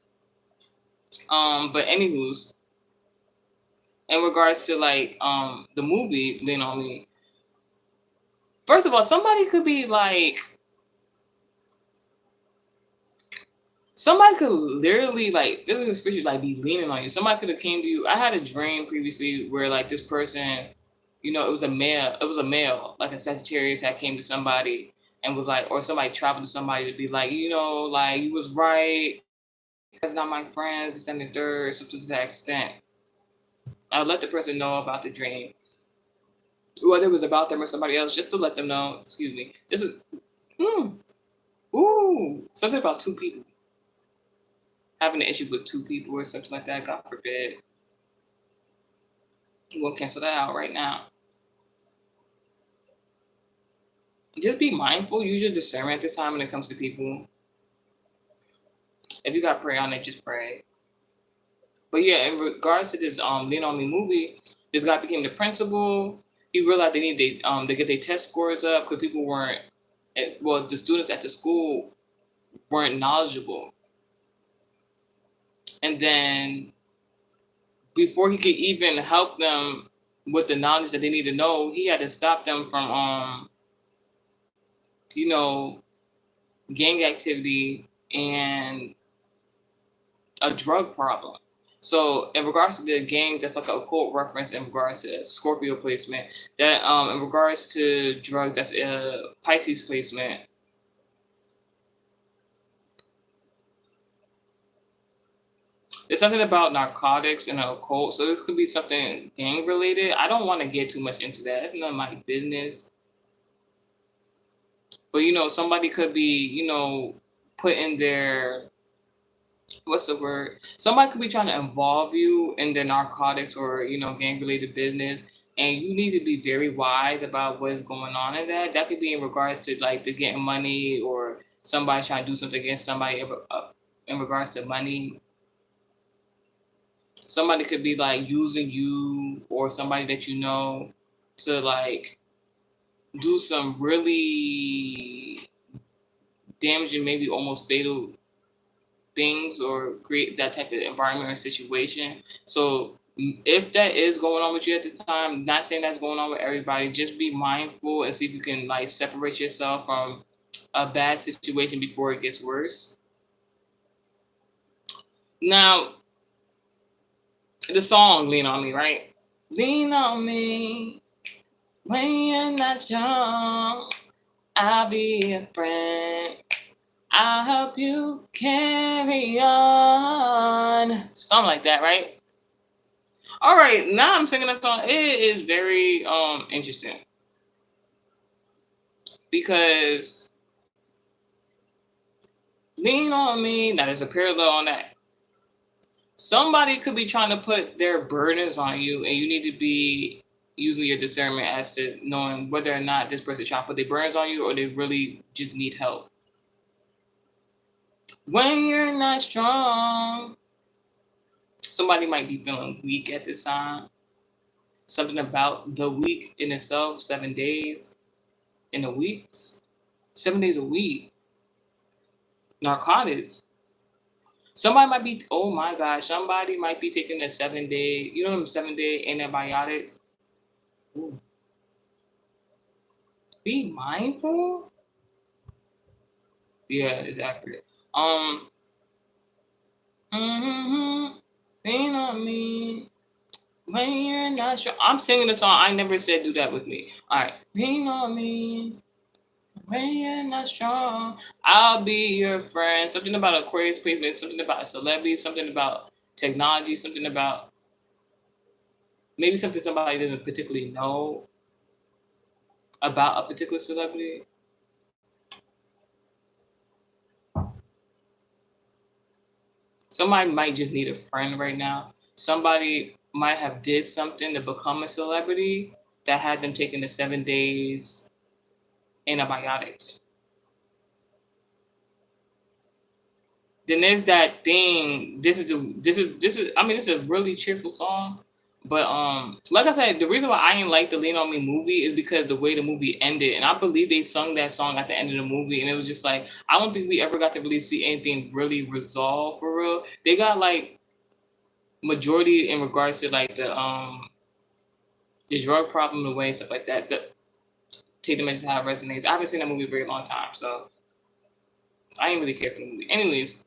But anywho's, in regards to like the movie Lean On Me, first of all, somebody could be like, somebody could literally like physically, spiritually, like be leaning on you. Somebody could have came to you. I had a dream previously where like this person, it was a male, like a Sagittarius that came to somebody and was like, or somebody traveled to somebody to be like, like you was right. That's not my friends, this and the third, something to that extent. I'll let the person know about the dream, whether it was about them or somebody else, just to let them know. Excuse me. Something about two people having an issue with two people or something like that. God forbid. We'll cancel that out right now. Just be mindful. Use your discernment this time when it comes to people. If you got to pray on it, just pray. But yeah, in regards to this Lean On Me movie, this guy became the principal. He realized they need to get their test scores up because people weren't, the students at the school weren't knowledgeable. And then before he could even help them with the knowledge that they need to know, he had to stop them from gang activity and a drug problem. So in regards to the gang, that's like a occult reference in regards to Scorpio placement. That in regards to drug, that's a Pisces placement. There's something about narcotics and occult, so this could be something gang related. I don't want to get too much into that. It's none of my business. But somebody could be, put in their, what's the word? Somebody could be trying to involve you in their narcotics or, gang related business. And you need to be very wise about what's going on in that. That could be in regards to like the getting money, or somebody trying to do something against somebody in regards to money. Somebody could be like using you or somebody that you know to like do some really damaging, maybe almost fatal things or create that type of environment or situation. So if that is going on with you at this time, not saying that's going on with everybody, just be mindful and see if you can like separate yourself from a bad situation before it gets worse. Now, the song Lean on Me, right? Lean on me when you're not strong. I'll be a friend. I'll help you carry on. Something like that, right? All right, now I'm singing a song. It is very interesting because lean on me. Now there's a parallel on that. Somebody could be trying to put their burdens on you, and you need to be using your discernment as to knowing whether or not this person trying to put their burdens on you or they really just need help. When you're not strong, somebody might be feeling weak at this time. Something about the week in itself, 7 days in a week, 7 days a week. Narcotics. Somebody might be, oh my gosh, somebody might be taking a 7 day, you know them 7 day antibiotics. Ooh. Be mindful. Yeah, it's accurate. Lean on me when you're not sure. I'm singing the song. I never said do that with me. All right, lean on me when you're not strong. I'll be your friend. Something about Aquarius placement. Something about a celebrity. Something about technology. Something about maybe something somebody doesn't particularly know about a particular celebrity. Somebody might just need a friend right now. Somebody might have did something to become a celebrity that had them taking the 7 days antibiotics. Then there's that thing. I mean, this is a really cheerful song. But like I said, the reason why I didn't like the Lean on Me movie is because the way the movie ended. And I believe they sung that song at the end of the movie, and it was just like I don't think we ever got to really see anything really resolved for real. They got like majority in regards to like the drug problem away and stuff like that. To take them into how it resonates. I haven't seen that movie in a very long time, so I didn't really care for the movie. Anyways,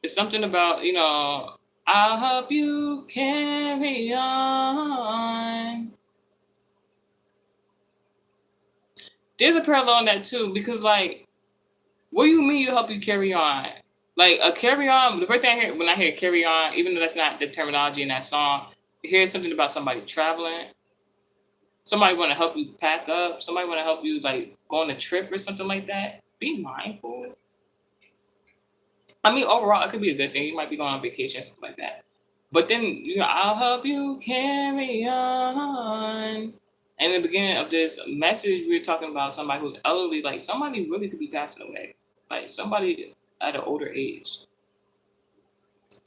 it's something about, I'll help you carry on. There's a parallel in that too, because like, what do you mean you help you carry on? Like a carry on, the first thing I hear when I hear carry on, even though that's not the terminology in that song, here's something about somebody traveling. Somebody want to help you pack up. Somebody want to help you like go on a trip or something like that. Be mindful. I mean, overall, it could be a good thing. You might be going on vacation, stuff like that. But then, I'll help you carry on. And in the beginning of this message, we were talking about somebody who's elderly, like somebody really could be passing away, like somebody at an older age,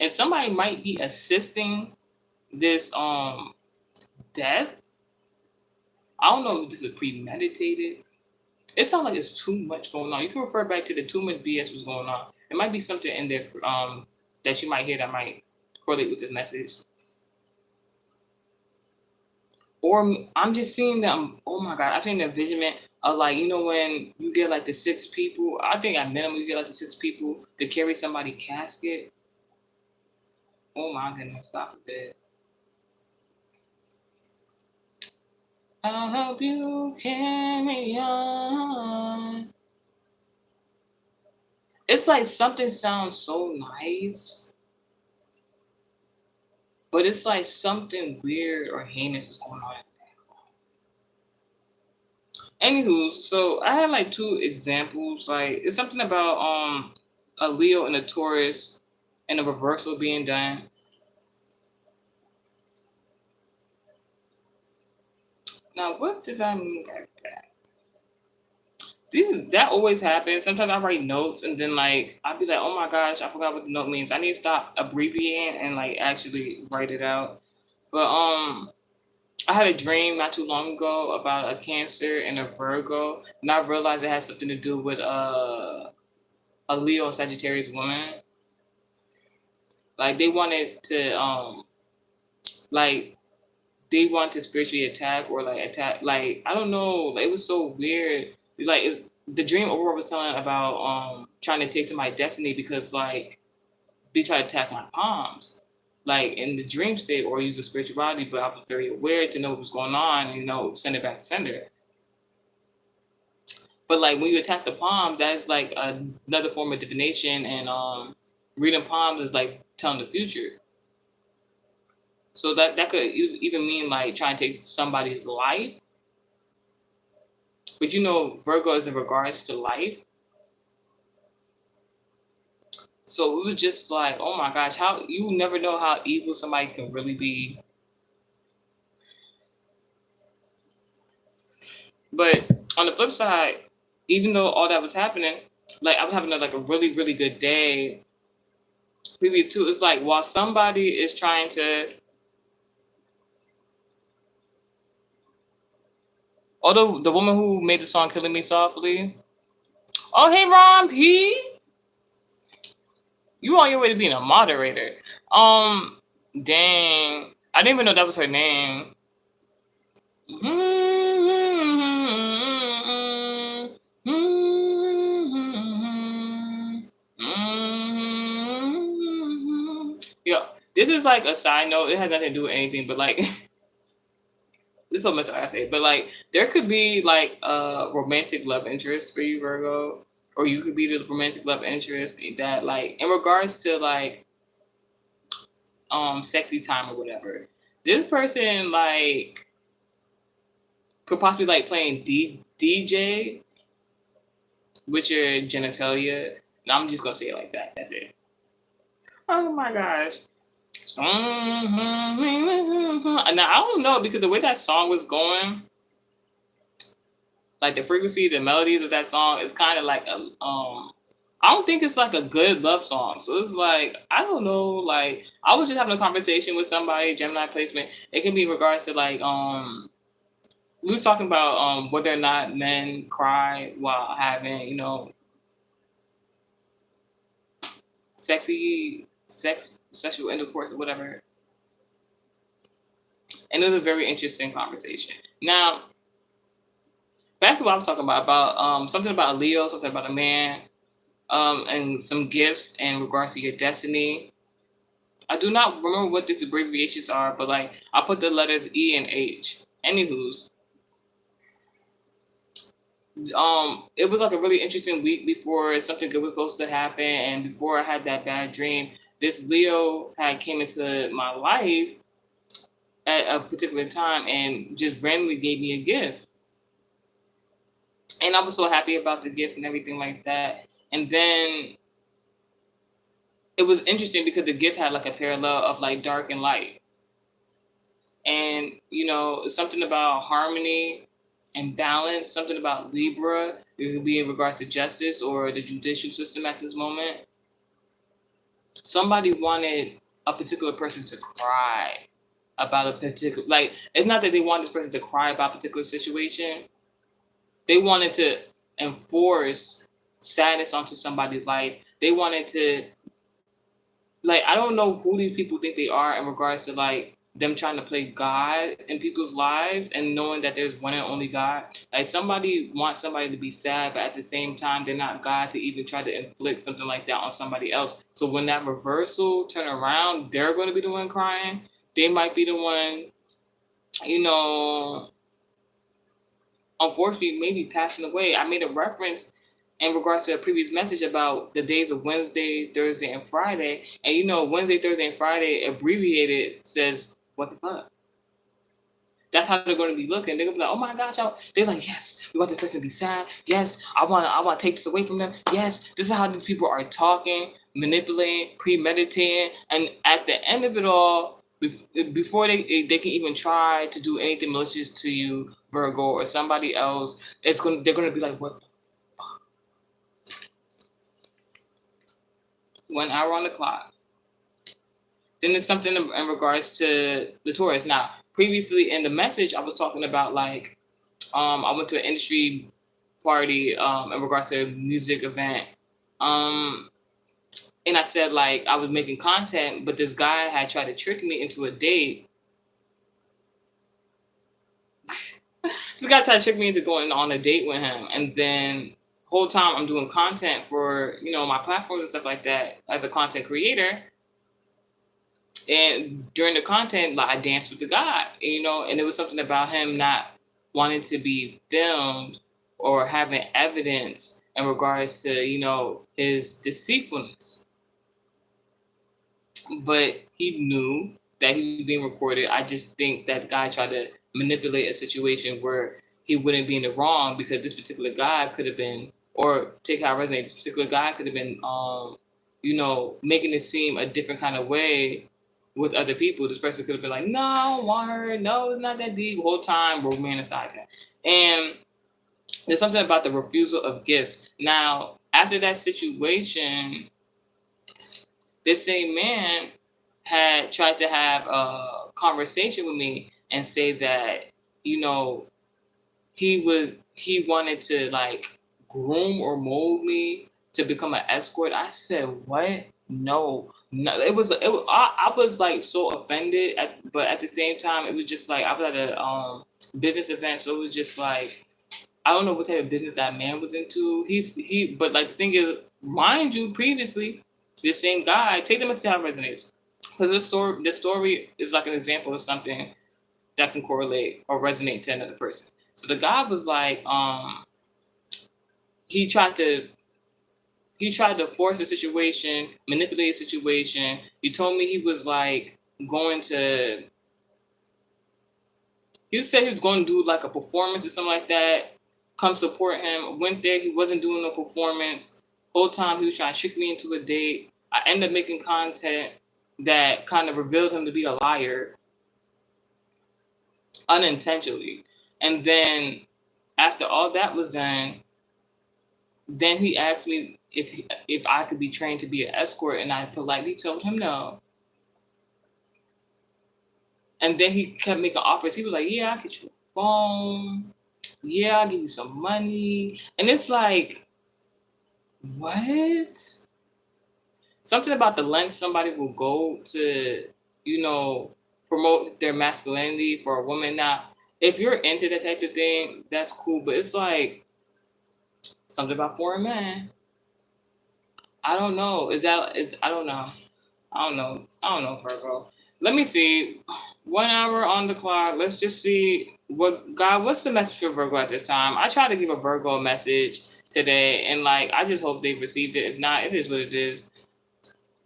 and somebody might be assisting this death. I don't know if this is premeditated. It sounds like there's too much going on. You can refer back to the too much BS was going on. There might be something in there that you might hear that might correlate with the message. Or I'm just seeing them. Oh my God, I think the envisionment of like, when you get like the 6 people, I think at minimum you get like the 6 people to carry somebody's casket. Oh my goodness, God forbid. I'll help you carry on. It's like something sounds so nice, but it's like something weird or heinous is going on in the background. Anywho, so I had like 2 examples. Like it's something about a Leo and a Taurus and a reversal being done. Now, what does that mean by that? That always happens. Sometimes I write notes and then like I'll be like, oh my gosh, I forgot what the note means. I need to stop abbreviating and like actually write it out. But I had a dream not too long ago about a Cancer and a Virgo, and I realized it had something to do with a Leo Sagittarius woman. Like they wanted to like they want to spiritually attack or like attack, like I don't know, like, it was so weird. Like the dream Aurora was telling about trying to take somebody's destiny because like they try to attack my palms, like in the dream state or use the spirituality, but I was very aware to know what was going on and send it back to sender. But like when you attack the palm, that's like another form of divination, and reading palms is like telling the future. So that could even mean like trying to take somebody's life. But Virgo is in regards to life. So it was just like, oh my gosh, how you never know how evil somebody can really be. But on the flip side, even though all that was happening, like I was having a really, really good day. Previous to, it's like while somebody is trying to, although the woman who made the song "Killing Me Softly," oh hey Ron P, you on your way to being a moderator? Dang, I didn't even know that was her name. Yeah, this is like a side note. It has nothing to do with anything, but like this is so much I say. But like there could be like a romantic love interest for you, Virgo, or you could be the romantic love interest that like in regards to like sexy time or whatever. This person like could possibly like playing DJ with your genitalia. No, I'm just gonna say it like that. That's it. Oh my gosh. Now I don't know, because the way that song was going, like the frequency, the melodies of that song, it's kind of like a I don't think it's like a good love song. So it's like, I don't know, like I was just having a conversation with somebody, Gemini placement. It can be in regards to like we were talking about whether or not men cry while having, sexual intercourse or whatever. And it was a very interesting conversation. Now, back to what I was talking about something about a Leo, something about a man, and some gifts in regards to your destiny. I do not remember what these abbreviations are, but like I put the letters E and H. Anywho's, it was like a really interesting week before something good was supposed to happen, and before I had that bad dream, this Leo had came into my life at a particular time and just randomly gave me a gift. And I was so happy about the gift and everything like that. And then it was interesting because the gift had like a parallel of like dark and light. And, something about harmony and balance, something about Libra. It could be in regards to justice or the judicial system at this moment. Somebody wanted a particular person to cry about a particular, like, it's not that they want this person to cry about a particular situation. They wanted to enforce sadness onto somebody's life. They wanted to, like, I don't know who these people think they are in regards to, like, them trying to play God in people's lives and knowing that there's one and only God. Like, somebody wants somebody to be sad, but at the same time, they're not God to even try to inflict something like that on somebody else. So when that reversal turn around, they're going to be the one crying. They might be the one, unfortunately, maybe passing away. I made a reference in regards to a previous message about the days of Wednesday, Thursday, and Friday. And Wednesday, Thursday, and Friday abbreviated says, what the fuck? That's how they're going to be looking. They're going to be like, oh my gosh, they're like, yes, we want this person to be sad. Yes, I want to take this away from them. Yes, this is how these people are talking, manipulating, premeditating. And at the end of it all, before they can even try to do anything malicious to you, Virgo, or somebody else, they're going to be like, what the fuck? 1 hour on the clock. Then there's something in regards to the Taurus. Now, previously in the message, I was talking about like, I went to an industry party in regards to a music event, Um, and I said like I was making content, but this guy had tried to trick me into a date. This guy tried to trick me into going on a date with him, and then whole time I'm doing content for my platforms and stuff like that as a content creator. And during the content, like I danced with the guy, and it was something about him not wanting to be filmed or having evidence in regards to his deceitfulness. But he knew that he was being recorded. I just think that the guy tried to manipulate a situation where he wouldn't be in the wrong, because this particular guy could have been, or take how I resonate, this particular guy could have been, making it seem a different kind of way with other people. This person could have been like, no, word, no, it's not that deep. The whole time romanticizing. And there's something about the refusal of gifts. Now, after that situation, this same man had tried to have a conversation with me and say that, he wanted to like groom or mold me to become an escort. I said, what? No. It was I was like so offended, but at the same time, it was just like I was at a business event, so it was just like I don't know what type of business that man was into. But like the thing is, mind you, previously, this same guy, take them and see how it resonates. Because this story is like an example of something that can correlate or resonate to another person. So the guy was like, he tried to force the situation, manipulate the situation. He told me he was like going to. He said he was going to do like a performance or something like that. Come support him. Went there. He wasn't doing no performance. Whole time he was trying to trick me into a date. I ended up making content that kind of revealed him to be a liar unintentionally. And then after all that was done, then he asked me if I could be trained to be an escort, and I politely told him no. And then he kept making offers. He was like, yeah, I'll get you a phone. Yeah, I'll give you some money. And it's like, what? Something about the length somebody will go to, promote their masculinity for a woman. Now, if you're into that type of thing, that's cool. But it's like something about foreign men. I don't know. I don't know. I don't know, Virgo. Let me see. 1 hour on the clock. Let's just see what's the message for Virgo at this time? I try to give a Virgo a message today, and like I just hope they've received it. If not, it is what it is.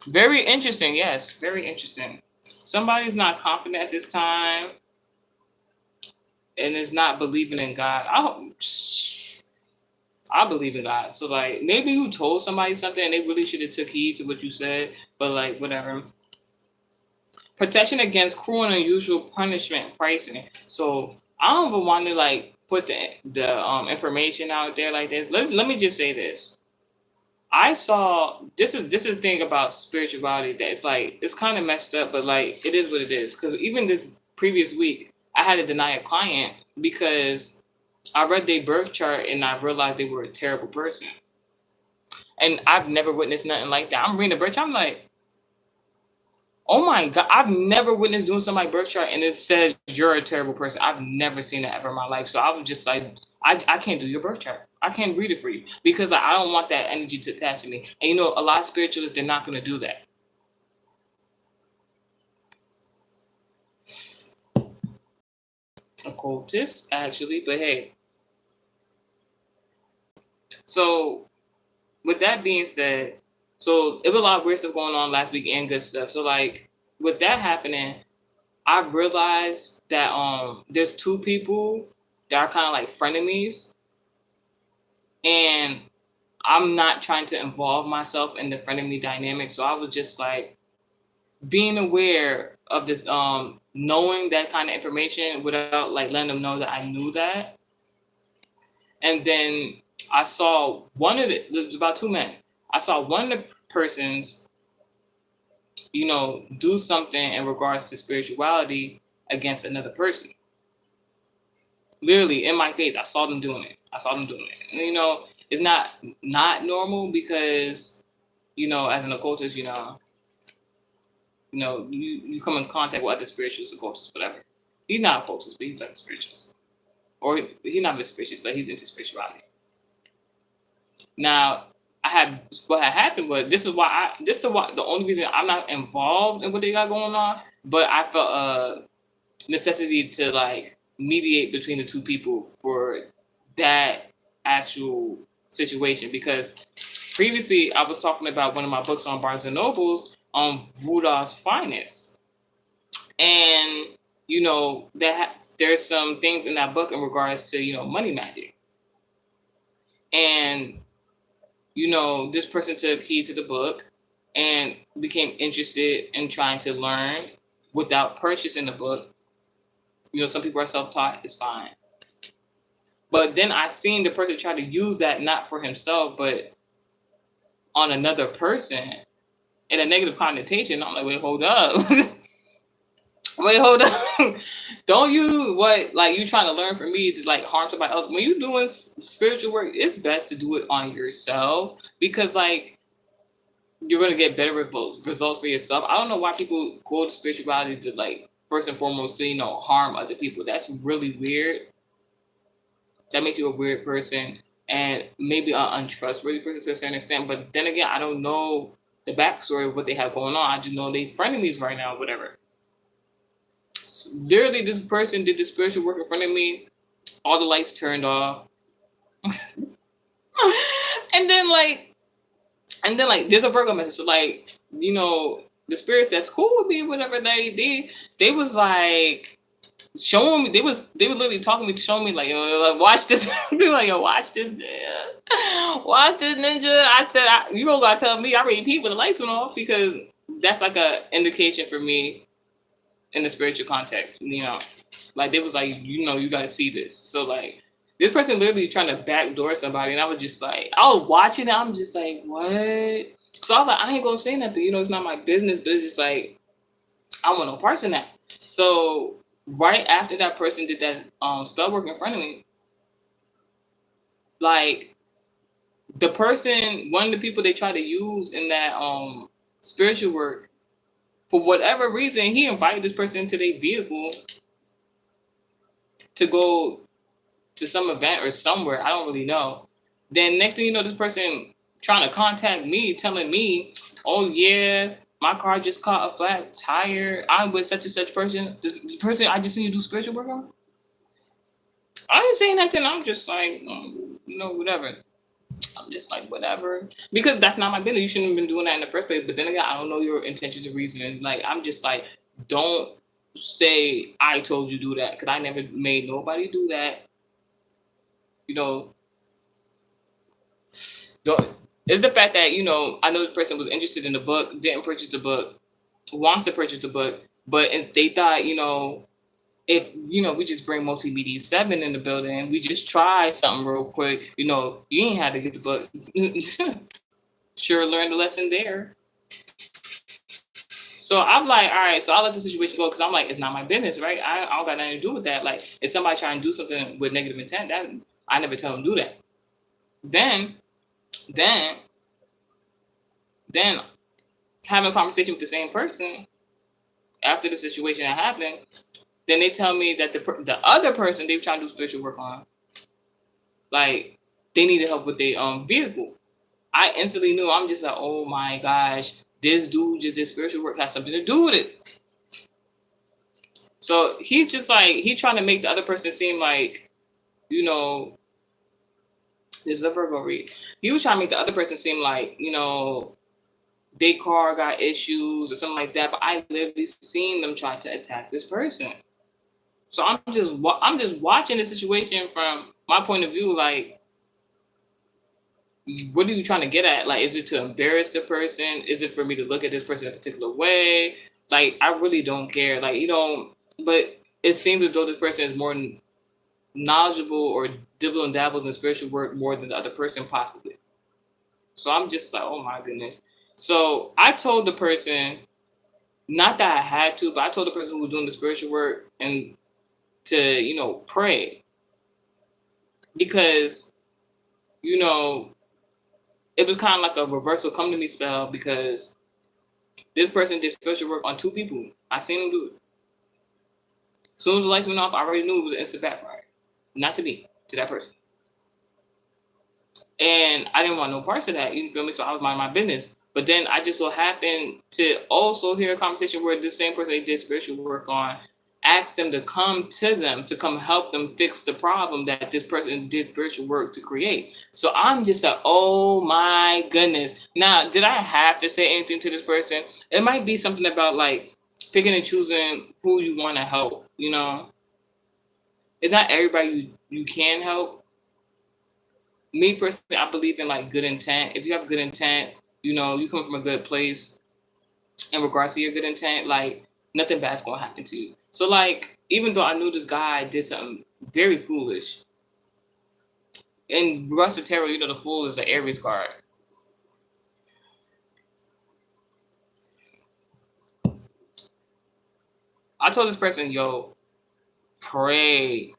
Very interesting, yes, very interesting. Somebody's not confident at this time and is not believing in God. I believe in God. So like maybe you told somebody something and they really should have took heed to what you said, but like whatever. Protection against cruel and unusual punishment pricing. So I don't even want to like put the information out there like this. Let me just say this. I saw this is the thing about spirituality that it's kind of messed up, but like it is what it is. Because even this previous week, I had to deny a client because I read their birth chart and I realized they were a terrible person. And I've never witnessed nothing like that. I'm reading the birth chart, I'm like, oh my God, I've never witnessed doing somebody's birth chart and it says you're a terrible person. I've never seen that ever in my life. So I was just like, I can't do your birth chart. I can't read it for you because I don't want that energy to attach to me. And a lot of spiritualists, they're not going to do that. Occultists, actually, but hey. So with that being said, so it was a lot of weird stuff going on last week and good stuff. So like with that happening, I realized that there's two people that are kind of like frenemies, and I'm not trying to involve myself in the frenemy dynamic. So I was just like being aware of this, knowing that kind of information without like letting them know that I knew that. And then I saw it was about two men. I saw one of the persons, do something in regards to spirituality against another person. Literally in my face, I saw them doing it. I saw them doing it. And, you know, it's not normal because, you know, as an occultist, you come in contact with other spiritualists, occultists, whatever. He's not a occultist, but he's like a spiritualist. Or he's not a spiritualist, like he's into spirituality. Now, what had happened was the only reason I'm not involved in what they got going on, but I felt a necessity to like mediate between the two people for that actual situation, because previously I was talking about one of my books on Barnes and Nobles on Voodoo's Finest, and you know there's some things in that book in regards to, you know, money magic, and you know, this person took heed to the book and became interested in trying to learn without purchasing the book. You know, some people are self-taught, it's fine. But then I seen the person try to use that not for himself, but on another person in a negative connotation. I'm like, wait, hold up. Wait, hold up. Don't use what, like, you trying to learn from me to, like, harm somebody else. When you're doing spiritual work, it's best to do it on yourself, because, like, you're going to get better results for yourself. I don't know why people go to spirituality to, like, first and foremost, to, you know, harm other people. That's really weird. That makes you a weird person and maybe an untrustworthy person to a certain extent. But then again, I don't know the backstory of what they have going on. I just know they frenemies right now, whatever. Literally, this person did the spiritual work in front of me. All the lights turned off. and then like there's a Virgo message. So like, you know, the spirits that's cool with me, whatever they was like showing me, they were literally talking to me, showing me like, yo, watch this. They were like, yo, watch this. Watch this, ninja. I said, you don't gotta tell me I already peeped when the lights went off, because that's like a indication for me in the spiritual context, you know, like they was like, you know, you gotta see this. So like, this person literally trying to backdoor somebody, and I was just like, I was watching it, I'm just like, what? So I was like, I ain't gonna say nothing, you know, it's not my business, but it's just like, I want no parts in that. So right after that person did that spell work in front of me, like the person, one of the people they tried to use in that spiritual work, for whatever reason, he invited this person into their vehicle to go to some event or somewhere. I don't really know. Then next thing you know, this person trying to contact me, telling me, oh yeah, my car just caught a flat tire. I'm with such and such person. This person I just seen you do spiritual work on. I didn't say nothing. I'm just like, you know, whatever. I'm just like, whatever. Because that's not my business. You shouldn't have been doing that in the first place. But then again, I don't know your intentions or reasons. Like, I'm just like, don't say I told you to do that, because I never made nobody do that. You know, it's the fact that, you know, I know this person was interested in the book, didn't purchase the book, wants to purchase the book, but if they thought, you know, if, you know, we just bring Multimedia 7 in the building, we just try something real quick, you know, you ain't had to get the book. Sure learned the lesson there. So I'm like, all right, so I'll let the situation go, because I'm like, it's not my business, right? I don't got nothing to do with that. Like, if somebody trying to do something with negative intent, that I never tell them to do that. Then having a conversation with the same person after the situation that happened, then they tell me that the other person they were trying to do spiritual work on, like, they needed help with their vehicle. I instantly knew. I'm just like, oh my gosh, this dude just did spiritual work, has something to do with it. So he's just like, he trying to make the other person seem like, you know, this is a Virgo read. He was trying to make the other person seem like, you know, their car got issues or something like that. But I literally seen them try to attack this person. So I'm just watching the situation from my point of view. Like, what are you trying to get at? Like, is it to embarrass the person? Is it for me to look at this person in a particular way? Like, I really don't care. Like, you know, but it seems as though this person is more knowledgeable or dibble and dabbles in spiritual work more than the other person, possibly. So I'm just like, oh my goodness. So I told the person, not that I had to, but I told the person who was doing the spiritual work and to, you know, pray. because, you know, it was kind of like a reversal come to me spell because this person did special work on two people. I seen him do it. As soon as the lights went off, I already knew it was an instant backfire. Not to me, to that person. And I didn't want no parts of that, you feel me? So I was minding my business. But then I just so happened to also hear a conversation where this same person they did spiritual work on asked them to come to them to come help them fix the problem that this person did spiritual work to create. So I'm just like, oh my goodness. Now, did I have to say anything to this person? It might be something about like picking and choosing who you want to help, you know? It's not everybody you can help. Me personally, I believe in like good intent. If you have good intent, you know, you come from a good place in regards to your good intent, like nothing bad's gonna happen to you. So like, even though I knew this guy did something very foolish, in regards to tarot, you know, the fool is an Aries card. I told this person, yo, pray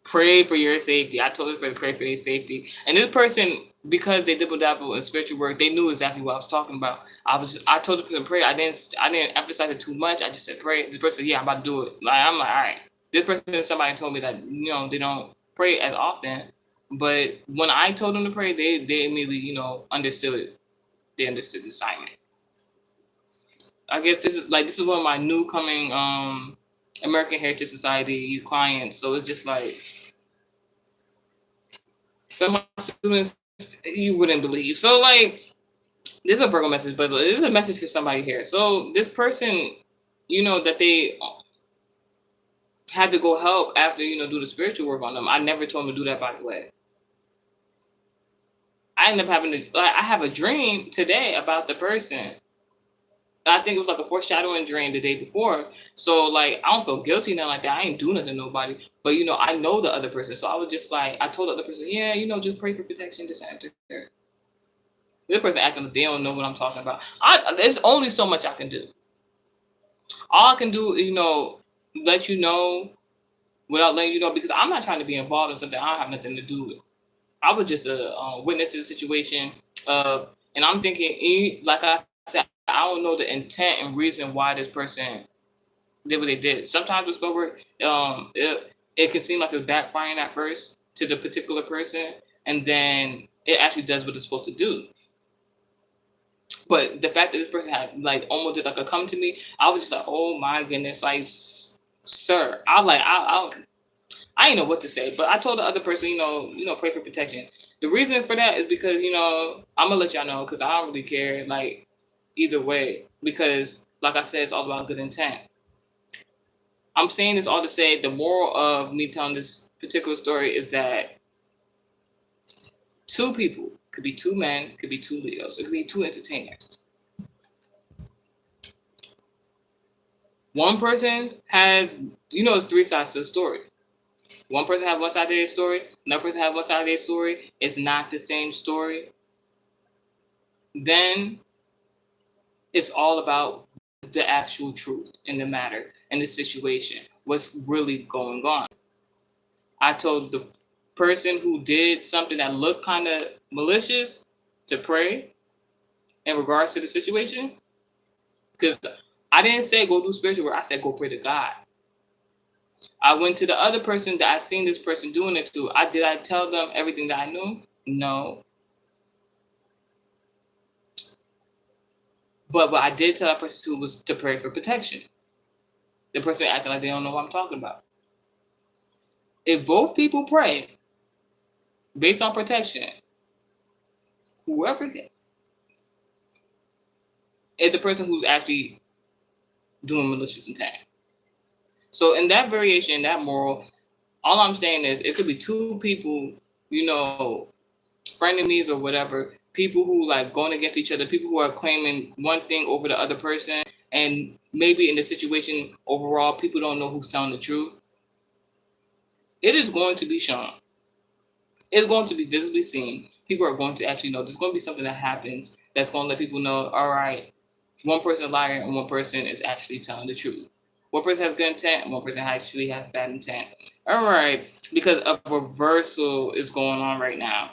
for your safety. I told this person pray for your safety. And this person, because they dibble dabble in spiritual work, they knew exactly what I was talking about. I told the person pray. I didn't emphasize it too much. I just said pray. This person, yeah, I'm about to do it. Like I'm like, all right. This person, somebody told me that, you know, they don't pray as often. But when I told them to pray, they immediately, you know, understood it. They understood the assignment. I guess this is one of my new coming American Heritage Society clients. So it's just like some of my students you wouldn't believe. So like this is a Virgo message, but this is a message for somebody here. So this person, you know, that they had to go help after, you know, do the spiritual work on them. I never told them to do that, by the way. I ended up having to I have a dream today about the person. I think it was like a foreshadowing dream the day before. So like I don't feel guilty now like that. I ain't do nothing to nobody. But you know, I know the other person. So I was just like, I told the other person, yeah, you know, just pray for protection, this and that. This person acting like they don't know what I'm talking about. There's only so much I can do. All I can do, you know, let you know without letting you know, because I'm not trying to be involved in something I don't have nothing to do with. I was just a witness to the situation, and I'm thinking, like I said, I don't know the intent and reason why this person did what they did. Sometimes with spell work, it can seem like it's backfiring at first to the particular person, and then it actually does what it's supposed to do. But the fact that this person had like almost did like a come to me, I was just like, oh my goodness, like, sir, I was like, I didn't know what to say, but I told the other person, you know, pray for protection. The reason for that is because, you know, I'm gonna let y'all know because I don't really care, like, either way, because like I said, it's all about good intent. I'm saying this all to say the moral of me telling this particular story is that two people, could be two men, could be two Leos, it could be two entertainers. One person has, you know, it's three sides to the story. One person has one side of their story, another person has one side of their story. It's not the same story. Then it's all about the actual truth in the matter and the situation. What's really going on? I told the person who did something that looked kind of malicious to pray in regards to the situation. Because I didn't say go do spiritual work. I said go pray to God. I went to the other person that I seen this person doing it to. Did I tell them everything that I knew? No. But what I did tell that person to was to pray for protection. The person acting like they don't know what I'm talking about. If both people pray based on protection, whoever is the person who's actually doing malicious intent. So in that variation, that moral, all I'm saying is it could be two people, you know, frenemies or whatever, people who like going against each other, people who are claiming one thing over the other person, and maybe in the situation overall, people don't know who's telling the truth. It is going to be shown. It's going to be visibly seen. People are going to actually know. There's going to be something that happens that's going to let people know, all right, one person is a liar and one person is actually telling the truth. One person has good intent, and one person actually has bad intent. All right, because a reversal is going on right now.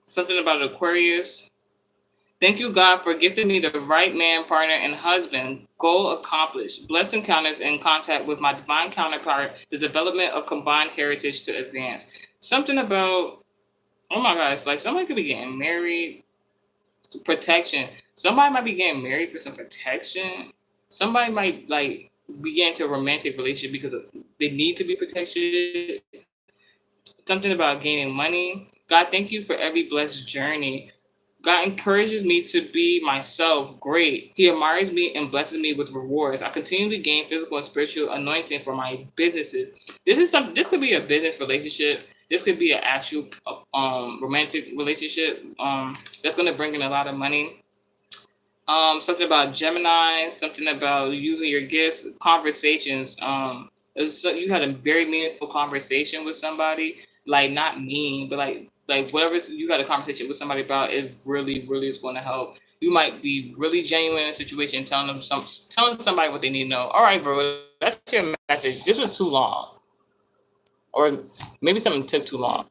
Something about Aquarius. Thank you, God, for gifting me the right man, partner, and husband. Goal accomplished. Blessed encounters in contact with my divine counterpart. The development of combined heritage to advance. Something about, oh my God, it's like somebody could be getting married. Protection. Somebody might be getting married for some protection. Somebody might like be getting into a romantic relationship because they need to be protected. Something about gaining money. God, thank you for every blessed journey. God encourages me to be myself. Great. He admires me and blesses me with rewards. I continually gain physical and spiritual anointing for my businesses. This could be a business relationship. This could be an actual romantic relationship that's going to bring in a lot of money. Something about Gemini, something about using your gifts, conversations. You had a very meaningful conversation with somebody, like not mean, but like whatever you had a conversation with somebody about, it really, really is going to help. You might be really genuine in a situation, telling somebody what they need to know. All right, bro, that's your message. This was too long, or maybe something took too long.